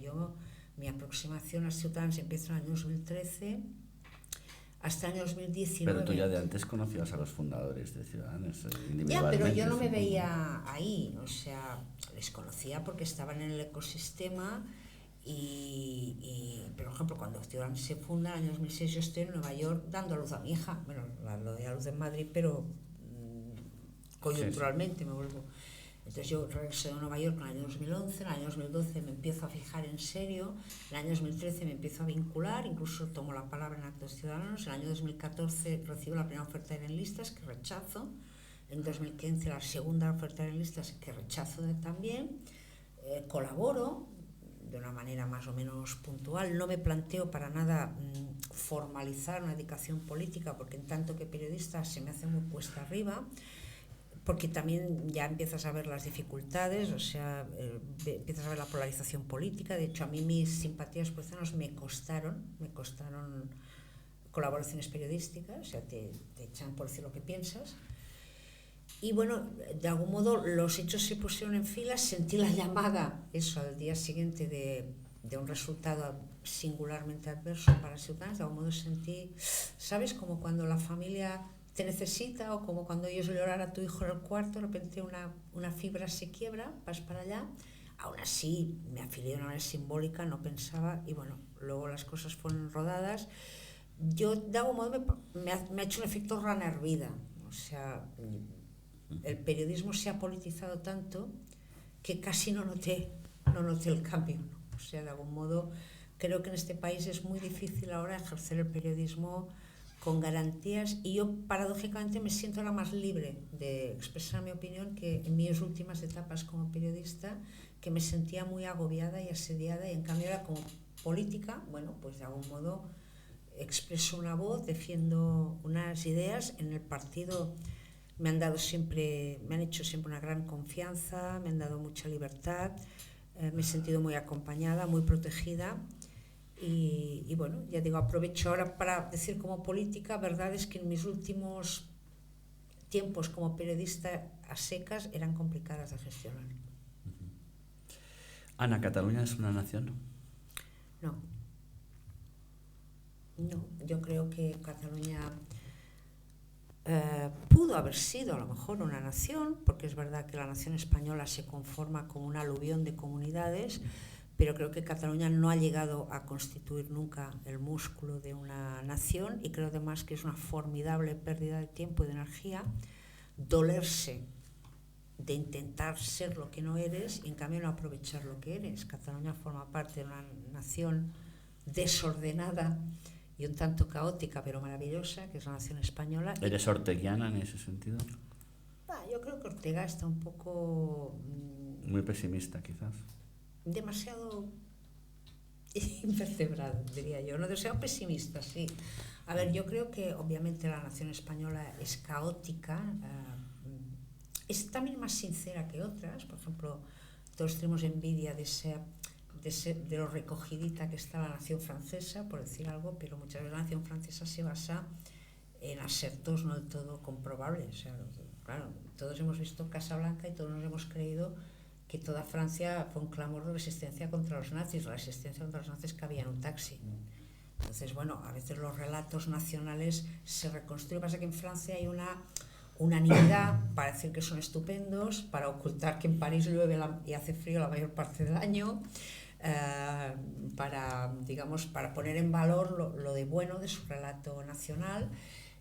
mi aproximación a Ciudadanos empieza en el año 2013 hasta el año 2019. Pero tú ya de antes conocías a los fundadores de Ciudadanos individualmente. Ya, pero yo no me veía ahí, o sea, les conocía porque estaban en el ecosistema y por ejemplo, cuando Ciudadanos se funda en el año 2006, yo estoy en Nueva York dando a luz a mi hija. Bueno, la doy a luz en Madrid, pero coyunturalmente me vuelvo. Entonces yo regresé a Nueva York en el año 2011, en el año 2012 me empiezo a fijar en serio, en el año 2013 me empiezo a vincular, incluso tomo la palabra en actos ciudadanos, en el año 2014 recibo la primera oferta de enlistas que rechazo, en 2015 la segunda oferta de enlistas que rechazo también, colaboro de una manera más o menos puntual, no me planteo para nada formalizar una dedicación política, porque en tanto que periodista se me hace muy cuesta arriba, porque también ya empiezas a ver las dificultades, o sea, empiezas a ver la polarización política. De hecho, a mí mis simpatías por Ciudadanos me costaron colaboraciones periodísticas, o sea, te echan por decir lo que piensas. Y bueno, de algún modo los hechos se pusieron en fila, sentí la llamada, eso, al día siguiente de un resultado singularmente adverso para Ciudadanos. De algún modo sentí, ¿sabes? Como cuando la familia te necesita, o como cuando oyes llorar a tu hijo en el cuarto, de repente una fibra se quiebra, vas para allá. Aún así me afilié de una manera simbólica, no pensaba, y bueno, luego las cosas fueron rodadas. Yo de algún modo me ha hecho un efecto runner vida, o sea, el periodismo se ha politizado tanto que casi no noté el cambio, ¿no? O sea, de algún modo creo que en este país es muy difícil ahora ejercer el periodismo con garantías, y yo paradójicamente me siento ahora más libre de expresar mi opinión que en mis últimas etapas como periodista, que me sentía muy agobiada y asediada, y en cambio ahora como política, bueno, pues de algún modo expreso una voz, defiendo unas ideas. En el partido me han hecho siempre una gran confianza, me han dado mucha libertad, me he sentido muy acompañada, muy protegida. Y bueno, ya digo, aprovecho ahora para decir como política, verdad es que en mis últimos tiempos como periodista a secas eran complicadas de gestionar. Ana, ¿Cataluña es una nación? No, no, yo creo que Cataluña pudo haber sido a lo mejor una nación, porque es verdad que la nación española se conforma como un aluvión de comunidades, pero creo que Cataluña no ha llegado a constituir nunca el músculo de una nación, y creo además que es una formidable pérdida de tiempo y de energía dolerse de intentar ser lo que no eres y en cambio no aprovechar lo que eres. Cataluña forma parte de una nación desordenada y un tanto caótica pero maravillosa, que es la nación española. ¿Eres orteguiana en ese sentido? Yo creo que Ortega está un poco... Muy pesimista, quizás. Demasiado invertebrado, diría yo. No, demasiado pesimista, sí. A ver, yo creo que obviamente la nación española es caótica, es también más sincera que otras. Por ejemplo, todos tenemos envidia de lo recogidita que está la nación francesa, por decir algo, pero muchas veces la nación francesa se basa en asertos no del todo comprobables. O sea, claro, todos hemos visto Casablanca y todos nos hemos creído que toda Francia fue un clamor de resistencia contra los nazis. La resistencia contra los nazis cabía en un taxi. Entonces, bueno, a veces los relatos nacionales se reconstruyen. Pasa que en Francia hay una unanimidad para decir que son estupendos, para ocultar que en París llueve y hace frío la mayor parte del año, para poner en valor lo de bueno de su relato nacional,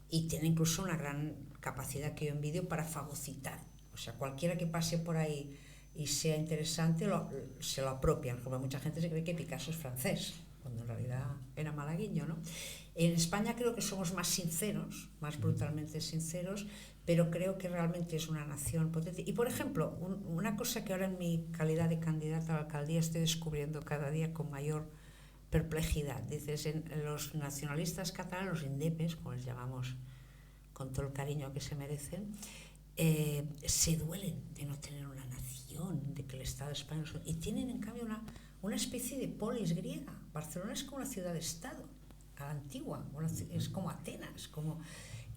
y tiene incluso una gran capacidad que yo envidio para fagocitar. O sea, cualquiera que pase por ahí y sea interesante se lo apropian, como mucha gente se cree que Picasso es francés, cuando en realidad era malagueño, ¿no? En España creo que somos más sinceros, más brutalmente sinceros, pero creo que realmente es una nación potente. Y por ejemplo, una cosa que ahora en mi calidad de candidata a la alcaldía estoy descubriendo cada día con mayor perplejidad. Dices, en los nacionalistas catalanes, los indepes, como les llamamos con todo el cariño que se merecen, se duelen de no tener una nación, de que el Estado español... Y tienen en cambio una especie de polis griega. Barcelona es como una ciudad-estado, a la antigua, es como Atenas,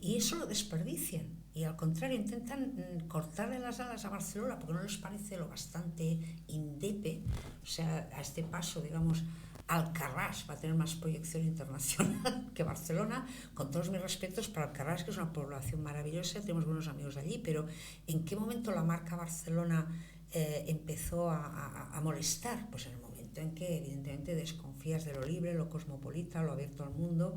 y eso lo desperdician. Y al contrario, intentan cortarle las alas a Barcelona porque no les parece lo bastante indepe. O sea, a este paso, digamos, Alcarrás va a tener más proyección internacional que Barcelona, con todos mis respetos para Alcarrás, que es una población maravillosa, tenemos buenos amigos allí, pero ¿en qué momento la marca Barcelona empezó a molestar? Pues en el momento en que evidentemente desconfías de lo libre, lo cosmopolita, lo abierto al mundo.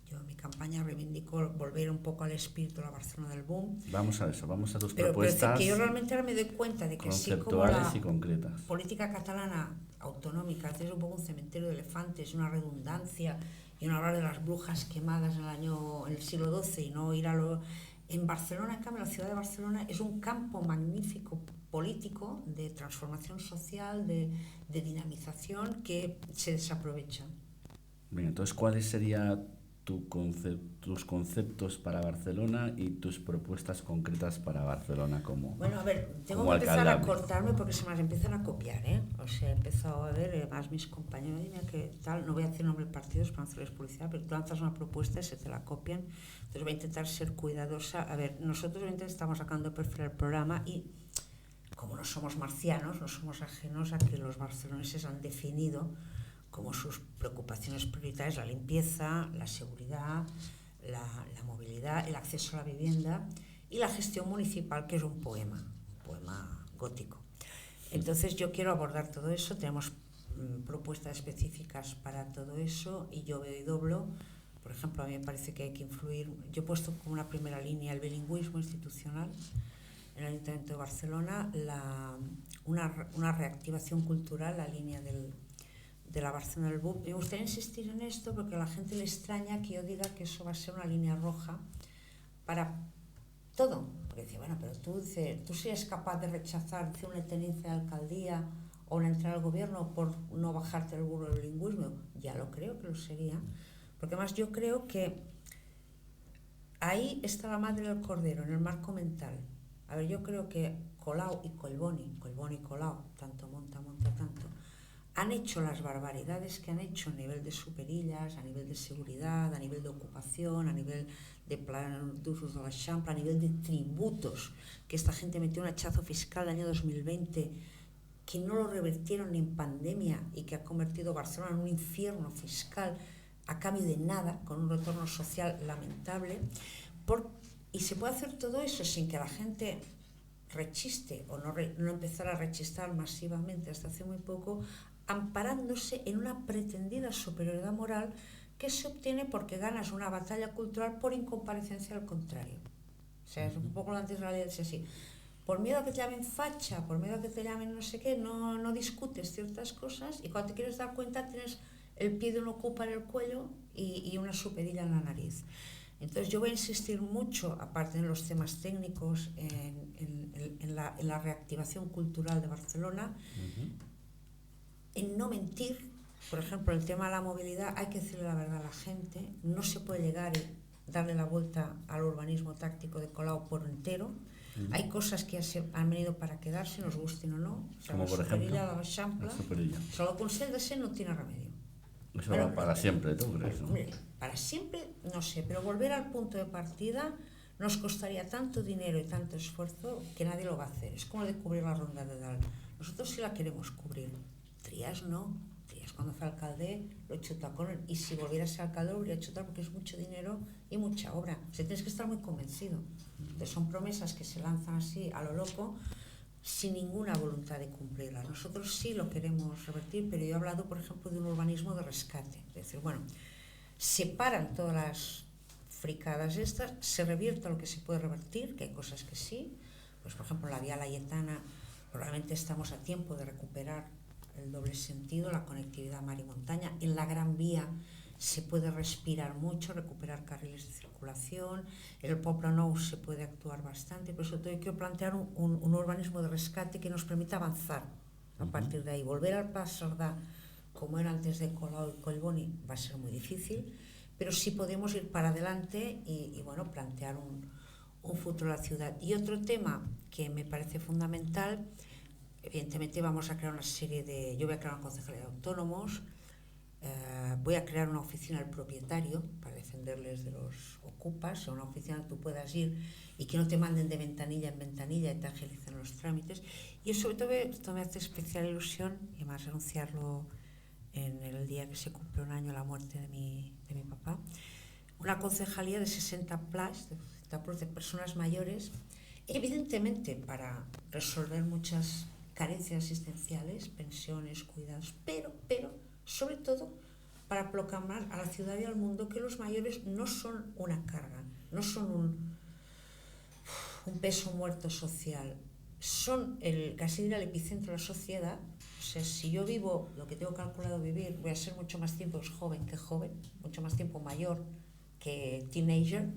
Yo en mi campaña reivindico volver un poco al espíritu de la Barcelona del boom. Vamos a eso, vamos a tus pero propuestas que yo realmente ahora me doy cuenta de que sí, como conceptuales y concretas. Política catalana autonómica es un poco un cementerio de elefantes, una redundancia, y no hablar de las brujas quemadas en el siglo XII y no ir a lo... En Barcelona, en cambio, la ciudad de Barcelona es un campo magnífico político de transformación social, de dinamización, que se desaprovecha. Bien, entonces, ¿cuáles serían tus conceptos para Barcelona y tus propuestas concretas para Barcelona como Bueno, a ver, tengo que empezar a cortarme porque se me las empiezan a copiar, ¿eh? O sea, he empezado a ver más mis compañeros, dime que tal, no voy a decir nombre de partidos para no hacerles publicidad, pero tú lanzas una propuesta y se te la copian. Entonces voy a intentar ser cuidadosa. A ver, nosotros estamos sacando perfil del programa y como no somos marcianos, no somos ajenos a que los barceloneses han definido como sus preocupaciones prioritarias la limpieza, la seguridad, la movilidad, el acceso a la vivienda y la gestión municipal, que es un poema gótico. Entonces yo quiero abordar todo eso, tenemos propuestas específicas para todo eso y yo veo y doblo. Por ejemplo, a mí me parece que hay que influir, yo he puesto como una primera línea el bilingüismo institucional en el Ayuntamiento de Barcelona, una reactivación cultural, la línea de la Barcelona del boom. Me gustaría insistir en esto porque a la gente le extraña que yo diga que eso va a ser una línea roja para todo. Porque dice, bueno, pero tú serías capaz de rechazar una tenencia de alcaldía o una entrada al gobierno por no bajarte el burro del bilingüismo. Ya lo creo que lo sería. Porque además yo creo que ahí está la madre del cordero, en el marco mental. A ver, yo creo que Colau y Collboni y Colau, tanto monta tanto, han hecho las barbaridades que han hecho a nivel de superillas, a nivel de seguridad, a nivel de ocupación, a nivel de plan de usos de la Champla, a nivel de tributos, que esta gente metió un hachazo fiscal el año 2020 que no lo revertieron ni en pandemia y que ha convertido Barcelona en un infierno fiscal a cambio de nada, con un retorno social lamentable. Y se puede hacer todo eso sin que la gente rechiste o no empezara a rechistar masivamente hasta hace muy poco, amparándose en una pretendida superioridad moral que se obtiene porque ganas una batalla cultural por incomparecencia al contrario. O sea, es un poco la antirrealidad, es así. Por miedo a que te llamen facha, por miedo a que te llamen no sé qué, no discutes ciertas cosas y cuando te quieres dar cuenta tienes el pie de un ocupa en el cuello y una superilla en la nariz. Entonces yo voy a insistir mucho, aparte de los temas técnicos, en la reactivación cultural de Barcelona, en no mentir. Por ejemplo, el tema de la movilidad, hay que decirle la verdad a la gente, no se puede llegar y darle la vuelta al urbanismo táctico de Colau por entero. Hay cosas que han venido para quedarse, nos gusten o no. O sea, como la por ejemplo, la Champla, solo con ser de ser no tiene remedio. Eso va para siempre, ¿tú crees? ¿No? Hombre, para siempre, no sé, pero volver al punto de partida nos costaría tanto dinero y tanto esfuerzo que nadie lo va a hacer. Es como de cubrir la Ronda de Dalt. Nosotros sí la queremos cubrir. Trias no. Trias cuando fue alcalde lo he hecho tacón y si volviera a ser alcalde lo habría hecho tal porque es mucho dinero y mucha obra. O sea, tienes que estar muy convencido. Entonces son promesas que se lanzan así a lo loco sin ninguna voluntad de cumplirlas. Nosotros sí lo queremos revertir, pero yo he hablado, por ejemplo, de un urbanismo de rescate. Es decir, bueno, se paran todas las fricadas estas, se revierte lo que se puede revertir, que hay cosas que sí. Pues, por ejemplo, la vía Layetana, probablemente estamos a tiempo de recuperar el doble sentido, la conectividad mar y montaña. En la Gran Vía se puede respirar mucho, recuperar carriles de circulación. En el Poble Nou se puede actuar bastante, por eso tengo que plantear un urbanismo de rescate que nos permita avanzar a partir de ahí. Volver al Pla Cerdà como era antes de Colau y Collboni va a ser muy difícil, pero sí podemos ir para adelante y bueno, plantear un futuro a la ciudad. Y otro tema que me parece fundamental, evidentemente vamos a crear una serie de... Yo voy a crear una concejalía de autónomos, voy a crear una oficina del propietario para defenderles de los ocupas, una oficina que tú puedas ir y que no te manden de ventanilla en ventanilla y te agilicen los trámites. Y sobre todo esto me hace especial ilusión, y más anunciarlo en el día que se cumple un año la muerte de mi papá, una concejalía de 60 plus de personas mayores, evidentemente para resolver muchas carencias asistenciales, pensiones, cuidados, pero sobre todo para proclamar a la ciudad y al mundo que los mayores no son una carga, no son un peso muerto social, son casi el epicentro de la sociedad. O sea, si yo vivo lo que tengo calculado vivir, voy a ser mucho más tiempo joven que joven, mucho más tiempo mayor que teenager.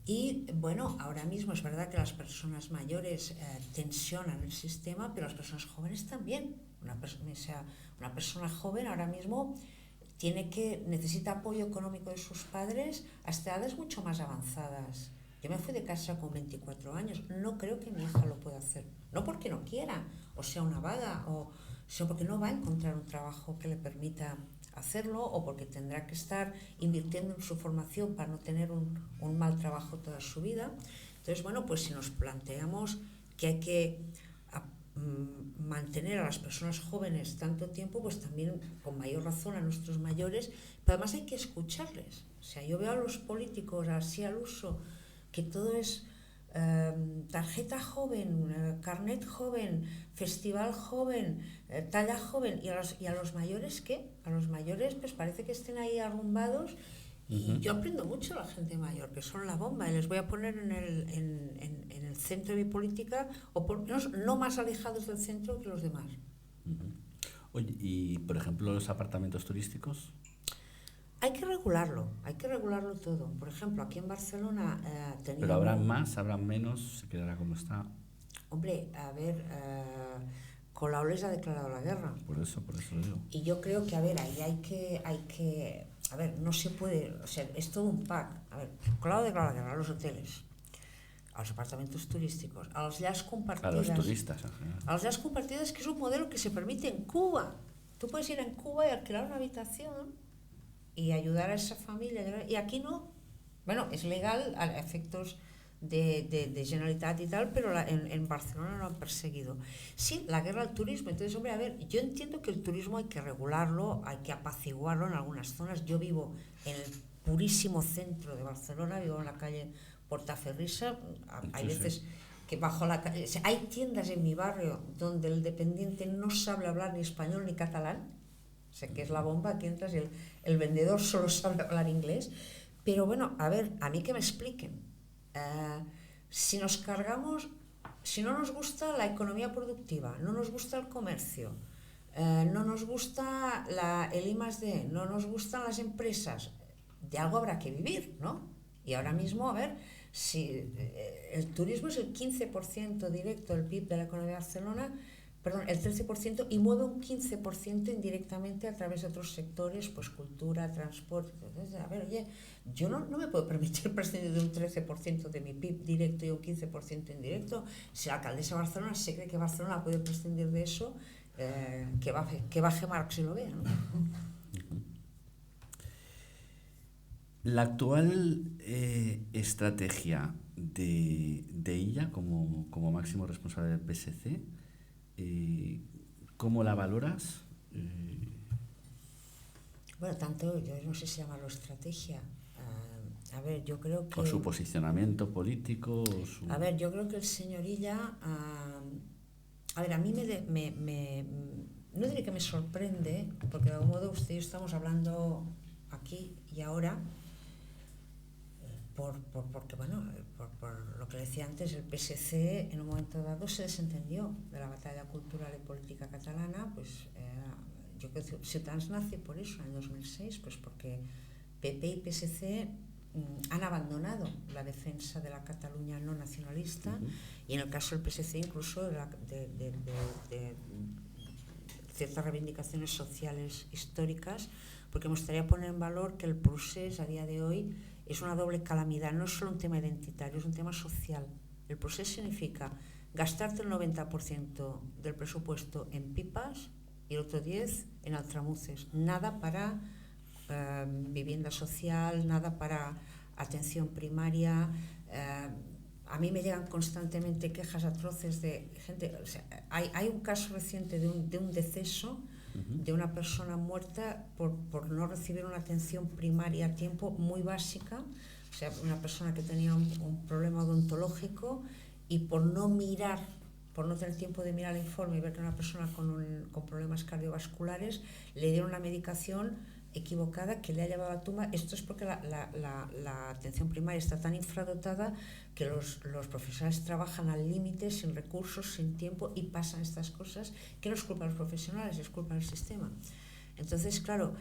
Y bueno, ahora mismo es verdad que las personas mayores tensionan el sistema, pero las personas jóvenes también. Una persona joven ahora mismo necesita apoyo económico de sus padres hasta edades mucho más avanzadas. Yo me fui de casa con 24 años, no creo que mi hija lo pueda hacer. No porque no quiera, o sea una vaga, sino porque no va a encontrar un trabajo que le permita hacerlo o porque tendrá que estar invirtiendo en su formación para no tener un mal trabajo toda su vida. Entonces, bueno, pues si nos planteamos que hay que mantener a las personas jóvenes tanto tiempo, pues también con mayor razón a nuestros mayores, pero además hay que escucharles. O sea, yo veo a los políticos así al uso, que todo es tarjeta joven, carnet joven, festival joven, talla joven, y a los mayores, ¿qué? A los mayores pues parece que estén ahí arrumbados. Y yo aprendo mucho a la gente mayor, que son la bomba, y les voy a poner en el centro de mi política, o por lo menos no más alejados del centro que los demás. Oye, y por ejemplo los apartamentos turísticos. Hay que regularlo todo. Por ejemplo, aquí en Barcelona teníamos... ¿Pero habrán más, habrán menos? ¿Se quedará como está? Hombre, a ver, Colau les ha declarado la guerra. Por eso lo digo. Y yo creo que, a ver, ahí hay que... A ver, no se puede... O sea, es todo un pack. A ver, Colau ha declarado la guerra a los hoteles, a los apartamentos turísticos, a las llars compartidas. A los turistas, en general. A las llars compartidas, que es un modelo que se permite en Cuba. Tú puedes ir en Cuba y alquilar una habitación y ayudar a esa familia, y aquí no. Bueno, es legal a efectos de Generalitat y tal, pero en Barcelona lo han perseguido. Sí, la guerra al turismo. Entonces, hombre, a ver, yo entiendo que el turismo hay que regularlo, hay que apaciguarlo en algunas zonas. Yo vivo en el purísimo centro de Barcelona, vivo en la calle Portaferrissa. Hay veces que bajo la calle, o sea, hay tiendas en mi barrio donde el dependiente no sabe hablar ni español ni catalán. O sea, que es la bomba, que entras y el vendedor solo sabe hablar inglés. Pero bueno, a ver, a mí que me expliquen. Si nos cargamos, si no nos gusta la economía productiva, no nos gusta el comercio, no nos gusta el I+D, no nos gustan las empresas, de algo habrá que vivir, ¿no? Y ahora mismo, a ver, si el turismo es el 15% directo del PIB de la economía de Barcelona, perdón, el 13%, y mueve un 15% indirectamente a través de otros sectores, pues cultura, transporte. Entonces, a ver, oye, yo no me puedo permitir prescindir de un 13% de mi PIB directo y un 15% indirecto. Si la alcaldesa de Barcelona se cree que Barcelona puede prescindir de eso, que baje Marx y lo vea, ¿no? La actual estrategia de Illa como máximo responsable del PSC, ¿cómo la valoras? Bueno, tanto, yo no sé si llamarlo estrategia. A ver, yo creo que... ¿O su posicionamiento político? A ver, yo creo que el señor Illa... a ver, a mí no diré que me sorprende, porque de algún modo usted y yo estamos hablando aquí y ahora, porque, bueno, por lo que decía antes, el PSC en un momento dado se desentendió de la batalla cultural y política catalana. Pues yo creo que Ciutadans nace por eso en el 2006, pues porque PP y PSC han abandonado la defensa de la Cataluña no nacionalista, y en el caso del PSC incluso de ciertas reivindicaciones sociales históricas, porque me gustaría poner en valor que el procés a día de hoy es una doble calamidad. No es solo un tema identitario, es un tema social. El procés significa gastarte el 90% del presupuesto en pipas y el otro 10% en altramuces. Nada para vivienda social, nada para atención primaria. A mí me llegan constantemente quejas atroces de gente. O sea, hay un caso reciente de un deceso de una persona muerta por no recibir una atención primaria a tiempo muy básica. O sea, una persona que tenía un problema odontológico, y por no tener tiempo de mirar el informe y ver que una persona con problemas cardiovasculares, le dieron una medicación equivocada que le ha llevado a la tumba. Esto es porque la atención primaria está tan infradotada que los profesionales trabajan al límite, sin recursos, sin tiempo, y pasan estas cosas que no es culpa de los profesionales, es culpa del sistema. Entonces, claro,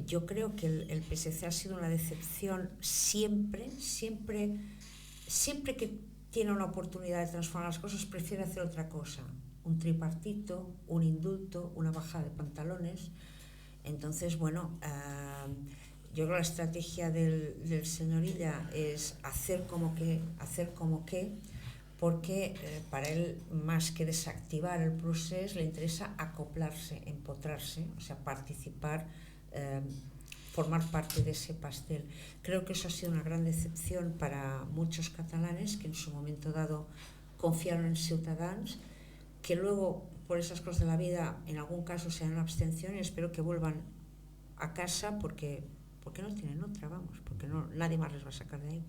yo creo que el PSC ha sido una decepción siempre que tiene una oportunidad de transformar las cosas, prefiere hacer otra cosa. Un tripartito, un indulto, una bajada de pantalones. Entonces, bueno, yo creo que la estrategia del señor Illa es hacer como que, porque para él, más que desactivar el proceso, le interesa acoplarse, empotrarse, o sea, participar, formar parte de ese pastel. Creo que eso ha sido una gran decepción para muchos catalanes que en su momento dado confiaron en Ciutadans, que luego, por esas cosas de la vida, en algún caso se dan abstención, y espero que vuelvan a casa porque no tienen otra, vamos, porque nadie más les va a sacar de ahí.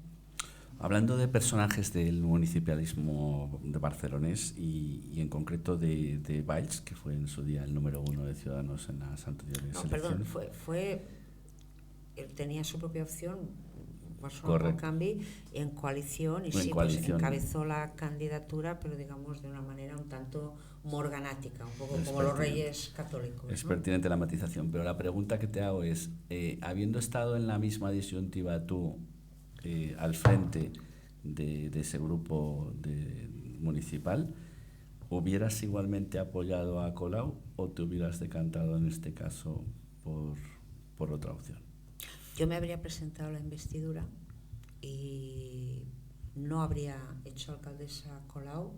Hablando de personajes del municipalismo de barcelonés y en concreto de Valls, que fue en su día el número 1 de Ciudadanos en las anteriores elecciones. Él tenía su propia opción, Barcelona por Canvi, en coalición, y sí, coalición. Pues encabezó la candidatura, pero digamos de una manera un tanto morganática, un poco como los reyes católicos. Es pertinente la matización, pero la pregunta que te hago es, habiendo estado en la misma disyuntiva tú, al frente de ese grupo municipal, ¿hubieras igualmente apoyado a Colau o te hubieras decantado en este caso por otra opción? Yo me habría presentado a la investidura y no habría hecho alcaldesa Colau,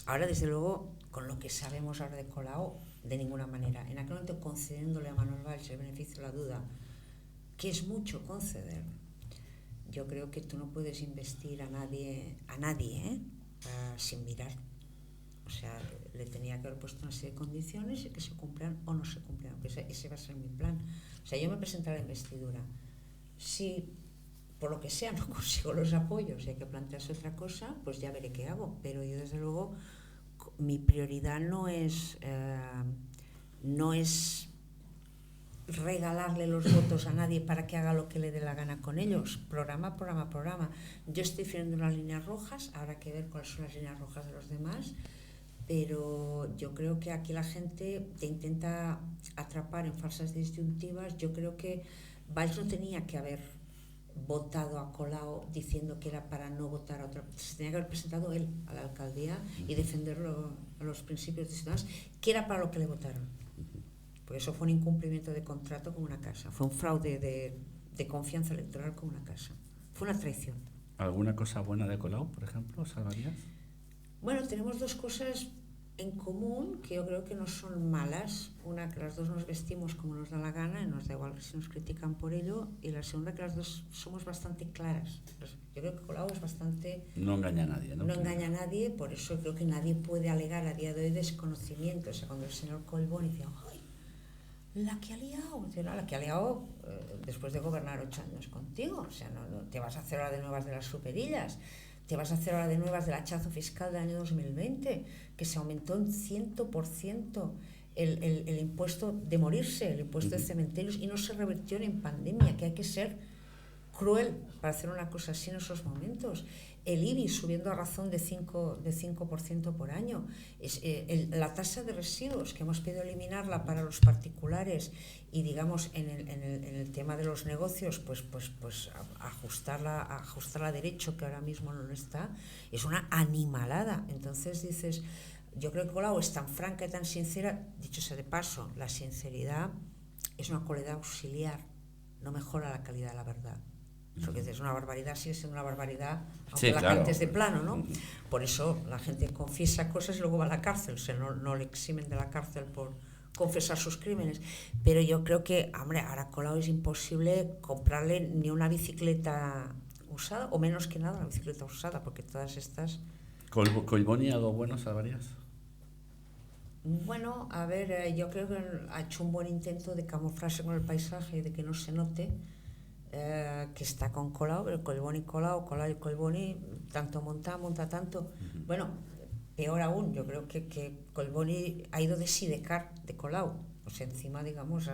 Ahora, desde luego, con lo que sabemos ahora de Colau, de ninguna manera. En aquel momento, concediéndole a Manuel Valls el beneficio de la duda, que es mucho conceder, yo creo que tú no puedes investir a nadie, sin mirar. O sea, le tenía que haber puesto una serie de condiciones y que se cumplían o no se cumplían. Ese va a ser mi plan. O sea, yo me presentaré a la investidura. Si por lo que sea no consigo los apoyos y hay que plantearse otra cosa, pues ya veré qué hago. Pero yo, desde luego, mi prioridad no es regalarle los votos a nadie para que haga lo que le dé la gana con ellos. Programa. Yo estoy definiendo unas líneas rojas, habrá que ver cuáles son las líneas rojas de los demás, pero yo creo que aquí la gente te intenta atrapar en falsas disyuntivas. Yo creo que Valls no tenía que haber votado a Colau diciendo que era para no votar a otra. Se tenía que haber presentado él a la alcaldía y defender los principios de Ciudadanos, que era para lo que le votaron. Porque eso fue un incumplimiento de contrato con una casa, fue un fraude de confianza electoral con una casa, fue una traición. ¿Alguna cosa buena de Colau, por ejemplo, salvarías? Bueno, tenemos dos cosas en común que yo creo que no son malas. Una, que las dos nos vestimos como nos da la gana y nos da igual si nos critican por ello. Y la segunda, que las dos somos bastante claras. Yo creo que Colau es bastante... No engaña a nadie, ¿no? No engaña a nadie, por eso creo que nadie puede alegar a día de hoy desconocimiento. O sea, cuando el señor Collboni decía, ¡ay, la que ha liado! La que ha liado después de gobernar 8 años contigo. O sea, no te vas a hacer ahora de nuevas de las superillas. Te vas a hacer ahora de nuevas del hachazo fiscal del año 2020, que se aumentó en 100% el impuesto de morirse, el impuesto de cementerios, y no se revirtió en pandemia, que hay que ser cruel para hacer una cosa así en esos momentos. El IBI subiendo a razón de 5% por año. La tasa de residuos, que hemos pedido eliminarla para los particulares y, digamos, en el tema de los negocios, pues ajustarla a derecho, que ahora mismo no está, es una animalada. Entonces dices, yo creo que Colau es tan franca y tan sincera. Dicho sea de paso, la sinceridad es una cualidad auxiliar, no mejora la calidad de la verdad. Porque es una barbaridad, sigue siendo una barbaridad, aunque sí, la claro. Cantes de plano, ¿no? Por eso la gente confiesa cosas y luego va a la cárcel. O sea, no le eximen de la cárcel por confesar sus crímenes. Pero yo creo que, hombre, ahora Colau es imposible comprarle ni una bicicleta usada, o menos que nada una bicicleta usada, porque todas estas... ¿Collboni algo bueno salvarías? Bueno, a ver, yo creo que ha hecho un buen intento de camuflarse con el paisaje, de que no se note que está con Colau, pero Collboni y Colau y Collboni, tanto monta tanto. Bueno, peor aún, yo creo que Collboni ha ido de sidecar de Colau. O sea, encima, digamos,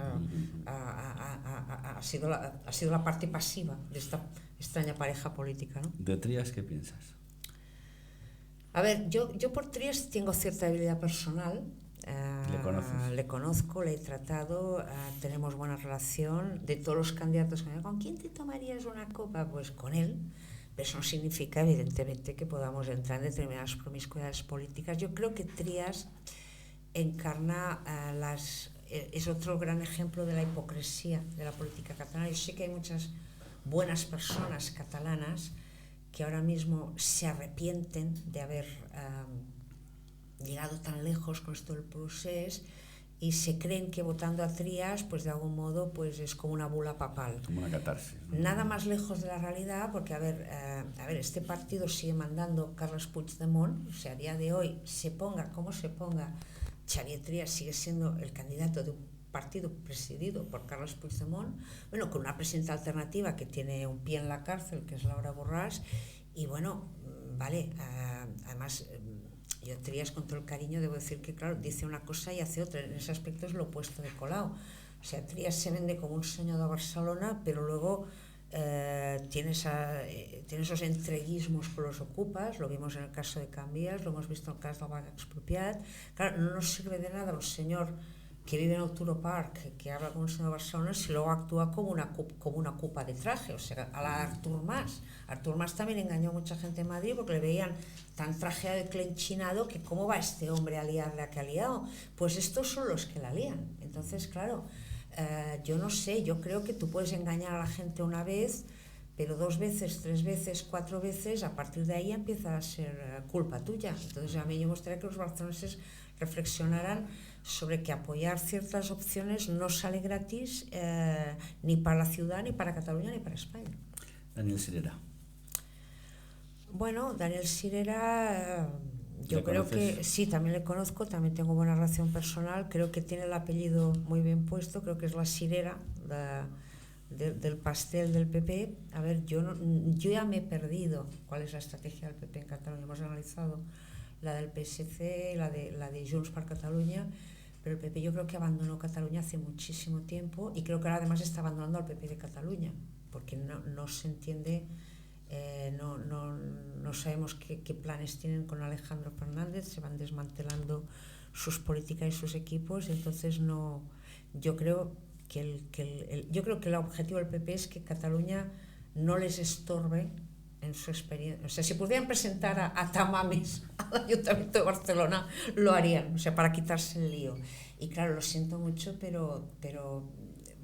ha sido la parte pasiva de esta extraña pareja política, ¿no? ¿De Trías qué piensas? A ver, yo por Trías tengo cierta debilidad personal. ¿Le conoces? Le conozco, le he tratado, tenemos buena relación. De todos los candidatos, ¿con quién te tomarías una copa? Pues con él. Pero eso no significa, evidentemente, que podamos entrar en determinadas promiscuidades políticas. Yo creo que Trías encarna es otro gran ejemplo de la hipocresía de la política catalana. Yo sé que hay muchas buenas personas catalanas que ahora mismo se arrepienten de haber llegado tan lejos con esto del procés y se creen que votando a Trías, pues de algún modo, pues es como una bula papal. Como una catarsis. Nada más lejos de la realidad, porque a ver, este partido sigue mandando Carles Puigdemont. O sea, a día de hoy, se ponga como se ponga, Xavier Trías sigue siendo el candidato de un partido presidido por Carles Puigdemont, bueno, con una presidenta alternativa que tiene un pie en la cárcel, que es Laura Borràs, y bueno, vale, además... Yo Trías, con todo el cariño, debo decir que, claro, dice una cosa y hace otra. En ese aspecto es lo opuesto de Colau. O sea, Trías se vende como un sueño de Barcelona, pero luego tiene esos entreguismos con los ocupas. Lo vimos en el caso de Canvies, lo hemos visto en el caso de la vaga expropiat. Claro, no nos sirve de nada un señor que vive en Arturo Park, que habla como un señor de Barcelona, si luego actúa como una cupa de traje. O sea, a la Artur Mas. Artur Mas también engañó a mucha gente en Madrid porque le veían tan trajeado y clenchinado que cómo va este hombre a liarle a que ha liado. Pues estos son los que la lían. Entonces, claro, yo no sé, yo creo que tú puedes engañar a la gente una vez, pero 2 veces, 3 veces, 4 veces, a partir de ahí empieza a ser culpa tuya. Entonces a mí me gustaría que los barceloneses reflexionaran sobre que apoyar ciertas opciones no sale gratis ni para la ciudad, ni para Cataluña, ni para España. Daniel Sirera. Bueno, Daniel Sirera, yo creo conoces? que sí, también le conozco, también tengo buena relación personal, creo que tiene el apellido muy bien puesto, creo que es la Sirera del pastel del PP. A ver, yo ya me he perdido cuál es la estrategia del PP en Cataluña. Hemos analizado la del PSC, la de Junts per Catalunya, pero el PP yo creo que abandonó Cataluña hace muchísimo tiempo y creo que ahora además está abandonando al PP de Cataluña, porque no se entiende, no sabemos qué planes tienen con Alejandro Fernández, se van desmantelando sus políticas y sus equipos, y entonces yo creo que el objetivo del PP es que Cataluña no les estorbe en su experiencia. O sea, si pudieran presentar a Tamames al Ayuntamiento de Barcelona, lo harían, o sea, para quitarse el lío. Y claro, lo siento mucho, pero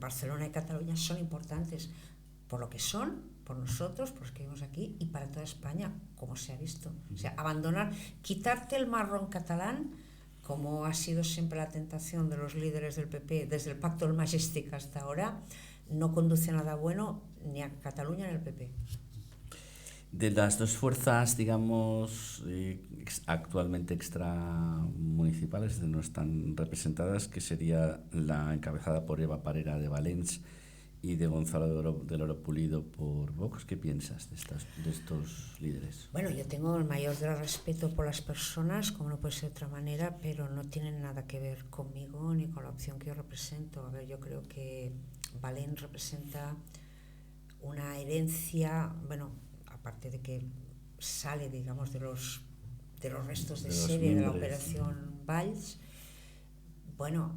Barcelona y Cataluña son importantes por lo que son, por nosotros, por los que vivimos aquí, y para toda España, como se ha visto. O sea, quitarte el marrón catalán, como ha sido siempre la tentación de los líderes del PP desde el Pacto del Majestic hasta ahora, no conduce a nada bueno ni a Cataluña ni al PP. De las dos fuerzas, digamos, actualmente extramunicipales, no están representadas, que sería la encabezada por Eva Parera de Valens y de Gonzalo del Oro Pulido por Vox, ¿qué piensas de estos líderes? Bueno, yo tengo el mayor respeto por las personas, como no puede ser de otra manera, pero no tienen nada que ver conmigo ni con la opción que yo represento. A ver, yo creo que Valens representa una herencia, bueno, aparte de que sale, digamos, de los restos de serie de la Operación Valls. Bueno,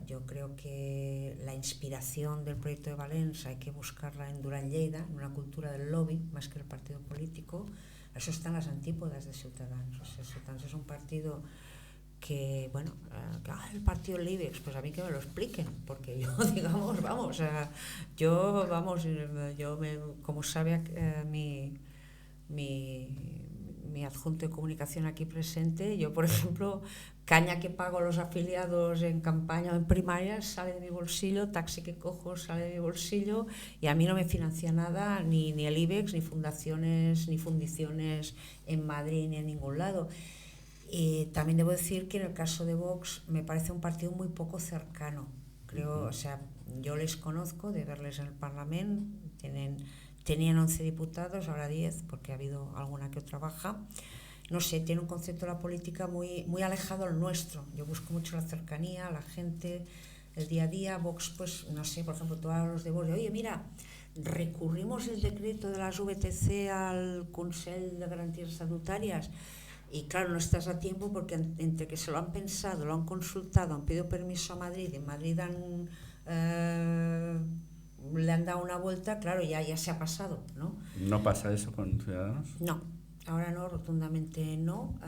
yo creo que la inspiración del proyecto de Valens hay que buscarla en Duran Lleida, en una cultura del lobby, más que el partido político. Eso están las antípodas de Ciutadans. O sea, Ciutadans es un partido que, bueno, el partido Libex, pues a mí que me lo expliquen, porque yo, digamos, como sabe mi adjunto de comunicación aquí presente, yo, por ejemplo, caña que pago a los afiliados en campaña o en primarias sale de mi bolsillo, taxi que cojo sale de mi bolsillo, y a mí no me financia nada, ni el IBEX, ni fundaciones, ni fundiciones en Madrid, ni en ningún lado. Y también debo decir que en el caso de Vox me parece un partido muy poco cercano. Creo, o sea, yo les conozco de verles en el Parlamento, tenían 11 diputados, ahora 10, porque ha habido alguna que otra baja. No sé, tiene un concepto de la política muy, muy alejado al nuestro. Yo busco mucho la cercanía, la gente, el día a día. Vox, pues, no sé, por ejemplo, tú hablas de Vox, oye, mira, recurrimos el decreto de las VTC al Consell de Garantías Estatutarias. Y claro, no estás a tiempo porque entre que se lo han pensado, lo han consultado, han pedido permiso a Madrid, y en Madrid le han dado una vuelta, claro, ya se ha pasado, ¿no? ¿No pasa eso con Ciudadanos? No, ahora no, rotundamente no.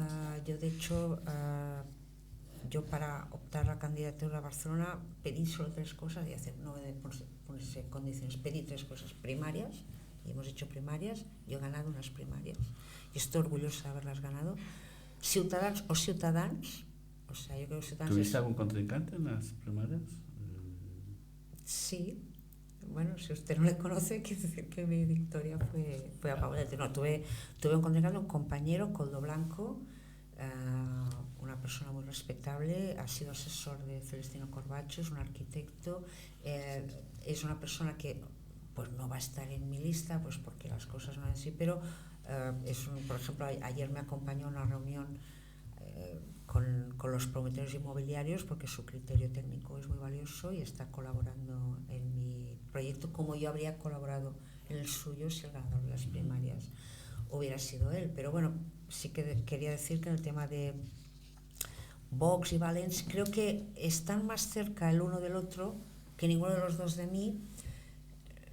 Yo, de hecho, yo para optar a la candidatura a Barcelona pedí solo 3 cosas, y no debe ponerse en condiciones, pedí 3 cosas primarias, y hemos hecho primarias, yo he ganado unas primarias, y estoy orgullosa de haberlas ganado. Ciutadans o Ciutadans, o sea, yo creo que Ciutadans. ¿Tuviste algún contrincante en las primarias? Sí. Bueno, si usted no le conoce, quiere decir que mi victoria fue apabullante. No, tuve un contrincante, un compañero, Coldo Blanco, una persona muy respetable, ha sido asesor de Celestino Corbacho, es un arquitecto, es una persona que pues no va a estar en mi lista, pues porque las cosas no son así, pero por ejemplo, ayer me acompañó a una reunión con los promotores inmobiliarios, porque su criterio técnico es muy valioso y está colaborando en mi proyecto, como yo habría colaborado en el suyo si el ganador de las primarias hubiera sido él. Pero bueno, sí que quería decir que en el tema de Vox y Valens, creo que están más cerca el uno del otro que ninguno de los dos de mí.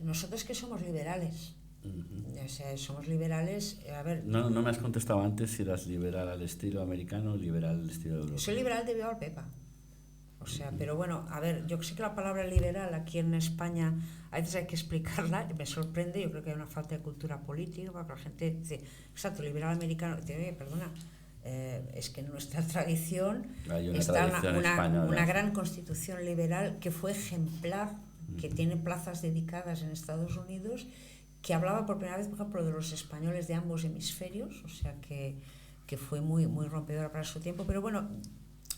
Nosotros que somos liberales, o sea, somos liberales, a ver. No me has contestado antes si eras liberal al estilo americano o liberal al estilo europeo. Soy liberal de viva al Pepa. O sea, pero bueno, a ver, yo sé que la palabra liberal aquí en España a veces hay que explicarla, me sorprende, yo creo que hay una falta de cultura política, porque la gente dice, exacto, liberal americano, dice, oye, perdona, es que en nuestra tradición está una gran constitución liberal que fue ejemplar, que tiene plazas dedicadas en Estados Unidos, que hablaba por primera vez, por ejemplo, de los españoles de ambos hemisferios, o sea que fue muy, muy rompedora para su tiempo. Pero bueno,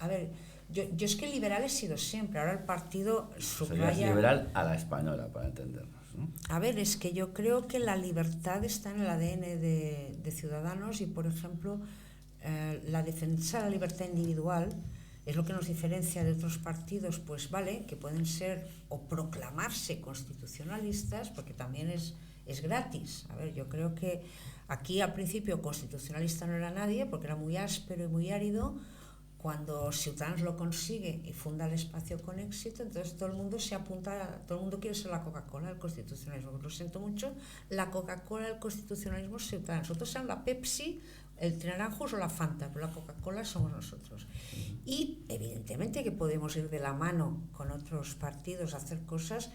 a ver, yo es que liberal he sido siempre, ahora el partido subraya... Serías liberal a la española, para entendernos, ¿no? A ver, es que yo creo que la libertad está en el ADN de Ciudadanos y, por ejemplo, la defensa de la libertad individual es lo que nos diferencia de otros partidos, pues vale, que pueden ser o proclamarse constitucionalistas, porque también es gratis. A ver, yo creo que aquí al principio constitucionalista no era nadie, porque era muy áspero y muy árido. Cuando Ciudadanos lo consigue y funda el espacio con éxito, entonces todo el mundo se apunta, todo el mundo quiere ser la Coca-Cola del constitucionalismo. Lo siento mucho, la Coca-Cola del constitucionalismo es Ciudadanos. Nosotros somos la Pepsi, el Naranjos o la Fanta, pero la Coca-Cola somos nosotros. Y evidentemente que podemos ir de la mano con otros partidos a hacer cosas,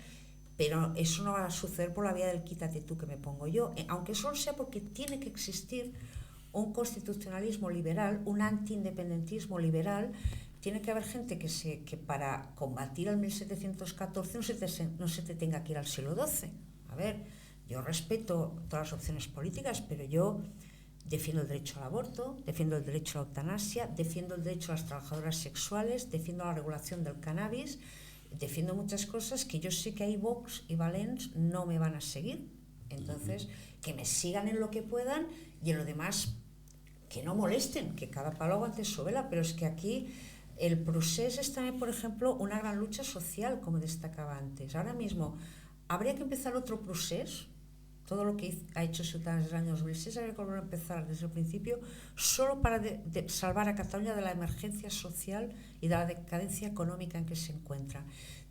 pero eso no va a suceder por la vía del quítate tú que me pongo yo, aunque solo sea porque tiene que existir un constitucionalismo liberal, un antiindependentismo liberal. Tiene que haber gente que para combatir el 1714 no se te tenga que ir al siglo XII. A ver, yo respeto todas las opciones políticas, pero yo defiendo el derecho al aborto, defiendo el derecho a la eutanasia, defiendo el derecho a las trabajadoras sexuales, defiendo la regulación del cannabis, defiendo muchas cosas que yo sé que ahí Vox y Valens no me van a seguir. Entonces, que me sigan en lo que puedan y en lo demás que no molesten, que cada palo aguante su vela, pero es que aquí el procés es también, por ejemplo, una gran lucha social, como destacaba antes. Ahora mismo habría que empezar otro procés. Todo lo que ha hecho Ciudadanos desde el año 2006 habría que volver a empezar desde el principio, solo para salvar a Cataluña de la emergencia social y de la decadencia económica en que se encuentra.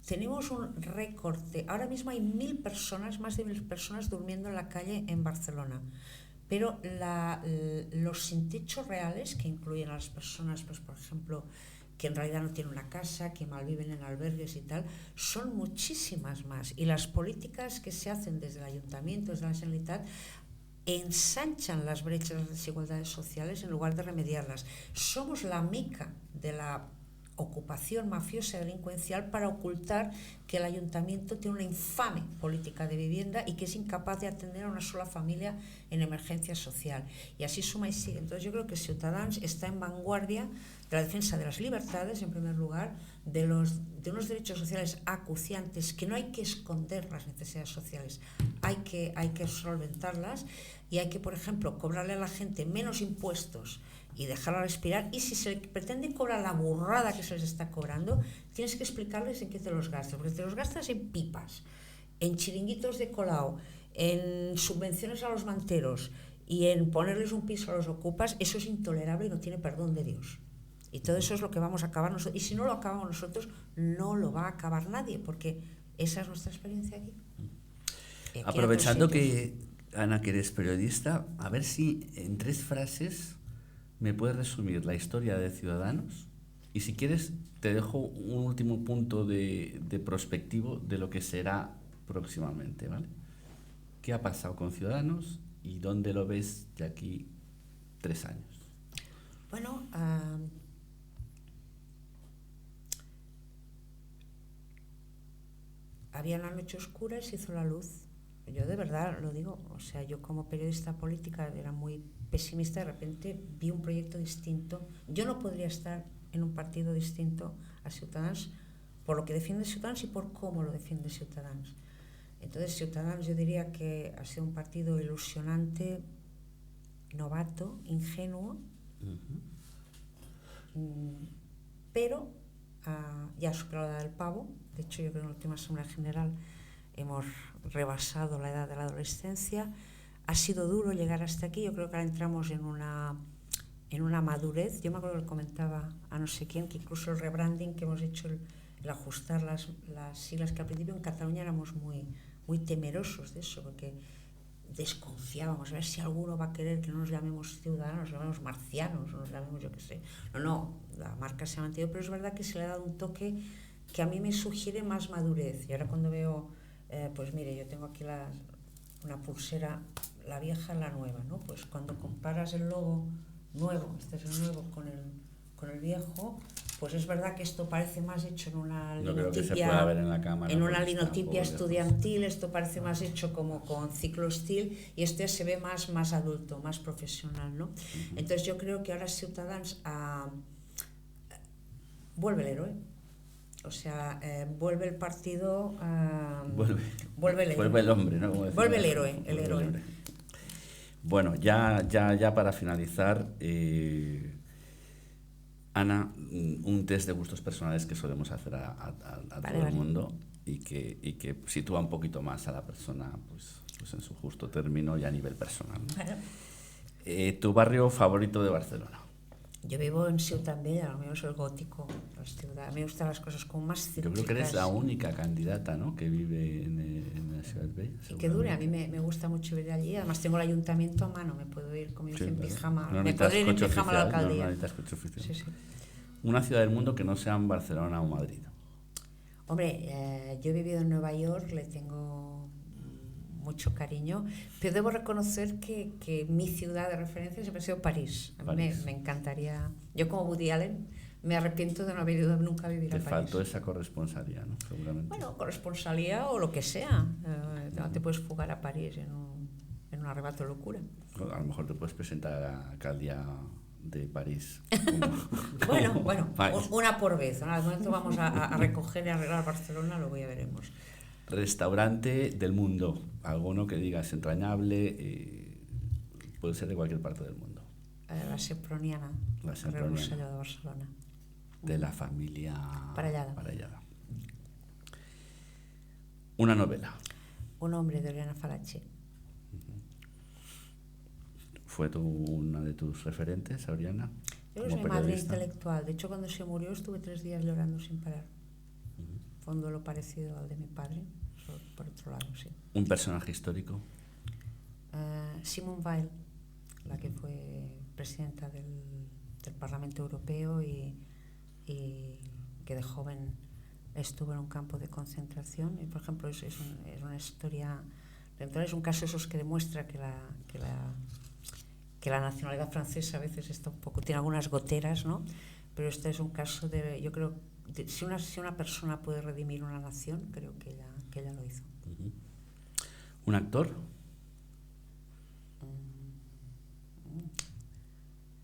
Tenemos un récord ahora mismo hay 1.000 personas, más de 1.000 personas durmiendo en la calle en Barcelona. Pero los sin techo reales, que incluyen a las personas, pues por ejemplo, que en realidad no tienen una casa, que malviven en albergues y tal, son muchísimas más. Y las políticas que se hacen desde el Ayuntamiento, desde la Generalitat, ensanchan las brechas, las desigualdades sociales en lugar de remediarlas. Somos la mica de la ocupación mafiosa y delincuencial para ocultar que el ayuntamiento tiene una infame política de vivienda y que es incapaz de atender a una sola familia en emergencia social. Y así suma y sigue. Entonces yo creo que Ciudadanos está en vanguardia de la defensa de las libertades, en primer lugar, de unos derechos sociales acuciantes, que no hay que esconder las necesidades sociales, hay que solventarlas y hay que, por ejemplo, cobrarle a la gente menos impuestos y dejarla respirar, y si se pretende cobrar la burrada que se les está cobrando, tienes que explicarles en qué te los gastas, porque te los gastas en pipas, en chiringuitos de colao, en subvenciones a los manteros y en ponerles un piso a los ocupas. Eso es intolerable y no tiene perdón de Dios. Y todo eso es lo que vamos a acabar nosotros, y si no lo acabamos nosotros, no lo va a acabar nadie, porque esa es nuestra experiencia aquí. Aprovechando que, Ana, que eres periodista, a ver si en 3 frases me puedes resumir la historia de Ciudadanos, y si quieres te dejo un último punto de prospectivo de lo que será próximamente, ¿vale? ¿Qué ha pasado con Ciudadanos y dónde lo ves de aquí 3 años? Bueno, había una noche oscura y se hizo la luz. Yo de verdad lo digo, o sea, yo como periodista política era muy pesimista, de repente vi un proyecto distinto. Yo no podría estar en un partido distinto a Ciudadanos por lo que defiende Ciudadanos y por cómo lo defiende Ciudadanos. Entonces Ciudadanos yo diría que ha sido un partido ilusionante, novato, ingenuo, pero ya ha superado la edad del pavo. De hecho yo creo que en la última Asamblea General hemos rebasado la edad de la adolescencia. Ha sido duro llegar hasta aquí. Yo creo que ahora entramos en una madurez. Yo me acuerdo que le comentaba a no sé quién que incluso el rebranding que hemos hecho, el ajustar las siglas, que al principio en Cataluña éramos muy, muy temerosos de eso, porque desconfiábamos, a ver si alguno va a querer que no nos llamemos ciudadanos, nos llamemos marcianos, nos llamemos yo qué sé. No, la marca se ha mantenido, pero es verdad que se le ha dado un toque que a mí me sugiere más madurez. Y ahora cuando veo, pues mire, yo tengo aquí una pulsera, la vieja, la nueva, ¿no? Pues cuando comparas el logo nuevo, este es el nuevo con el viejo, pues es verdad que esto parece más hecho en una linotipia, no creo que se pueda ver en la cámara, en una linotipia estudiantil, esto parece más hecho como con ciclostil, y este se ve más adulto, más profesional, ¿no? Entonces yo creo que ahora Ciutadans vuelve el héroe. O sea, vuelve el partido, vuelve el hombre, ¿no? Vuelve el héroe. Bueno, ya para finalizar, Ana, un test de gustos personales que solemos hacer a todo el mundo y que sitúa un poquito más a la persona pues en su justo término y a nivel personal, ¿no? Bueno. ¿Tu barrio favorito de Barcelona? Yo vivo en Ciutat Vella, lo mío es el gótico. A mí me gustan las cosas como más céntricas. Yo creo que eres la única candidata, ¿no?, que vive en la Ciutat Vella. Y que dure, a mí me gusta mucho vivir allí. Además tengo el ayuntamiento a mano, me puedo ir, como dice, en pijama. No me puedo ir en pijama a la alcaldía. No necesitas coche oficial. Sí. Una ciudad del mundo que no sean Barcelona o Madrid. Hombre, yo he vivido en Nueva York, le tengo mucho cariño, pero debo reconocer que mi ciudad de referencia siempre ha sido París. A mí me encantaría, yo como Woody Allen me arrepiento de no haber ido nunca a vivir a París. Te faltó esa corresponsalía, ¿no? Seguramente. Bueno, corresponsalía o lo que sea, no te puedes fugar a París en un arrebato de locura. A lo mejor te puedes presentar a la alcaldía de París. Bueno, una por vez, ¿no? Al momento vamos a recoger y arreglar Barcelona, luego ya veremos. Restaurante del mundo, alguno que digas entrañable, puede ser de cualquier parte del mundo. La Semproniana, Carrer Rosselló de Barcelona. De la familia Parellada. Una novela. Un hombre, de Oriana Fallachi. ¿Fue una de tus referentes, Oriana? Yo soy madre intelectual. De hecho, cuando se murió estuve 3 días llorando sin parar. Fue un duelo parecido al de mi padre, por otro lado, sí. ¿Un personaje histórico? Simone Weil, la que fue presidenta del Parlamento Europeo y que de joven estuvo en un campo de concentración. Y, por ejemplo, es una historia, es un caso esos que demuestra que la nacionalidad francesa a veces está un poco, tiene algunas goteras, ¿no? Pero este es un caso de, yo creo, si una persona puede redimir una nación, creo que ella lo hizo. ¿Un actor?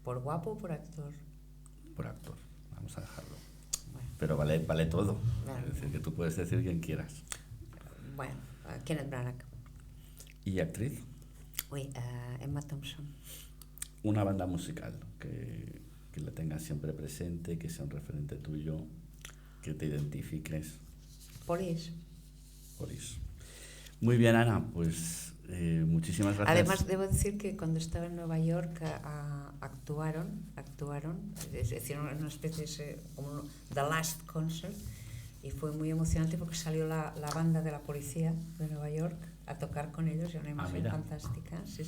¿Por guapo o por actor? Por actor, vamos a dejarlo. Bueno. Pero vale todo. Claro. Es decir, que tú puedes decir quien quieras. Bueno, Kenneth Branagh. ¿Y actriz? Emma Thompson. Una banda musical que la tengas siempre presente, que sea un referente tuyo, que te identifiques. Police. Muy bien, Ana, pues muchísimas gracias. Además, debo decir que cuando estaba en Nueva York actuaron, hicieron una especie como The Last Concert, y fue muy emocionante porque salió la banda de la policía de Nueva York a tocar con ellos, y una imagen fantástica. Sí,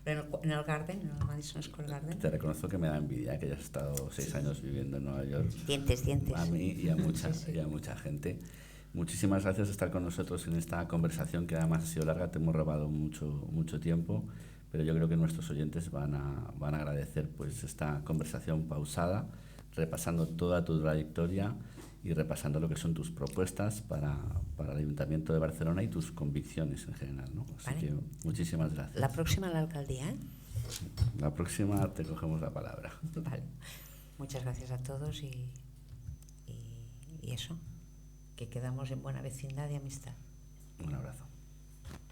en el Garden, en el Madison Square Garden. Te reconozco que me da envidia que hayas estado 6 años viviendo en Nueva York. Dientes. A mí y a mucha gente. Muchísimas gracias por estar con nosotros en esta conversación, que además ha sido larga, te hemos robado mucho tiempo, pero yo creo que nuestros oyentes van a agradecer pues esta conversación pausada, repasando toda tu trayectoria y repasando lo que son tus propuestas para el Ayuntamiento de Barcelona y tus convicciones en general, ¿no? Así que muchísimas gracias. La próxima en la alcaldía, ¿eh? La próxima te cogemos la palabra. Vale. Muchas gracias a todos y eso, que quedamos en buena vecindad y amistad. Un abrazo.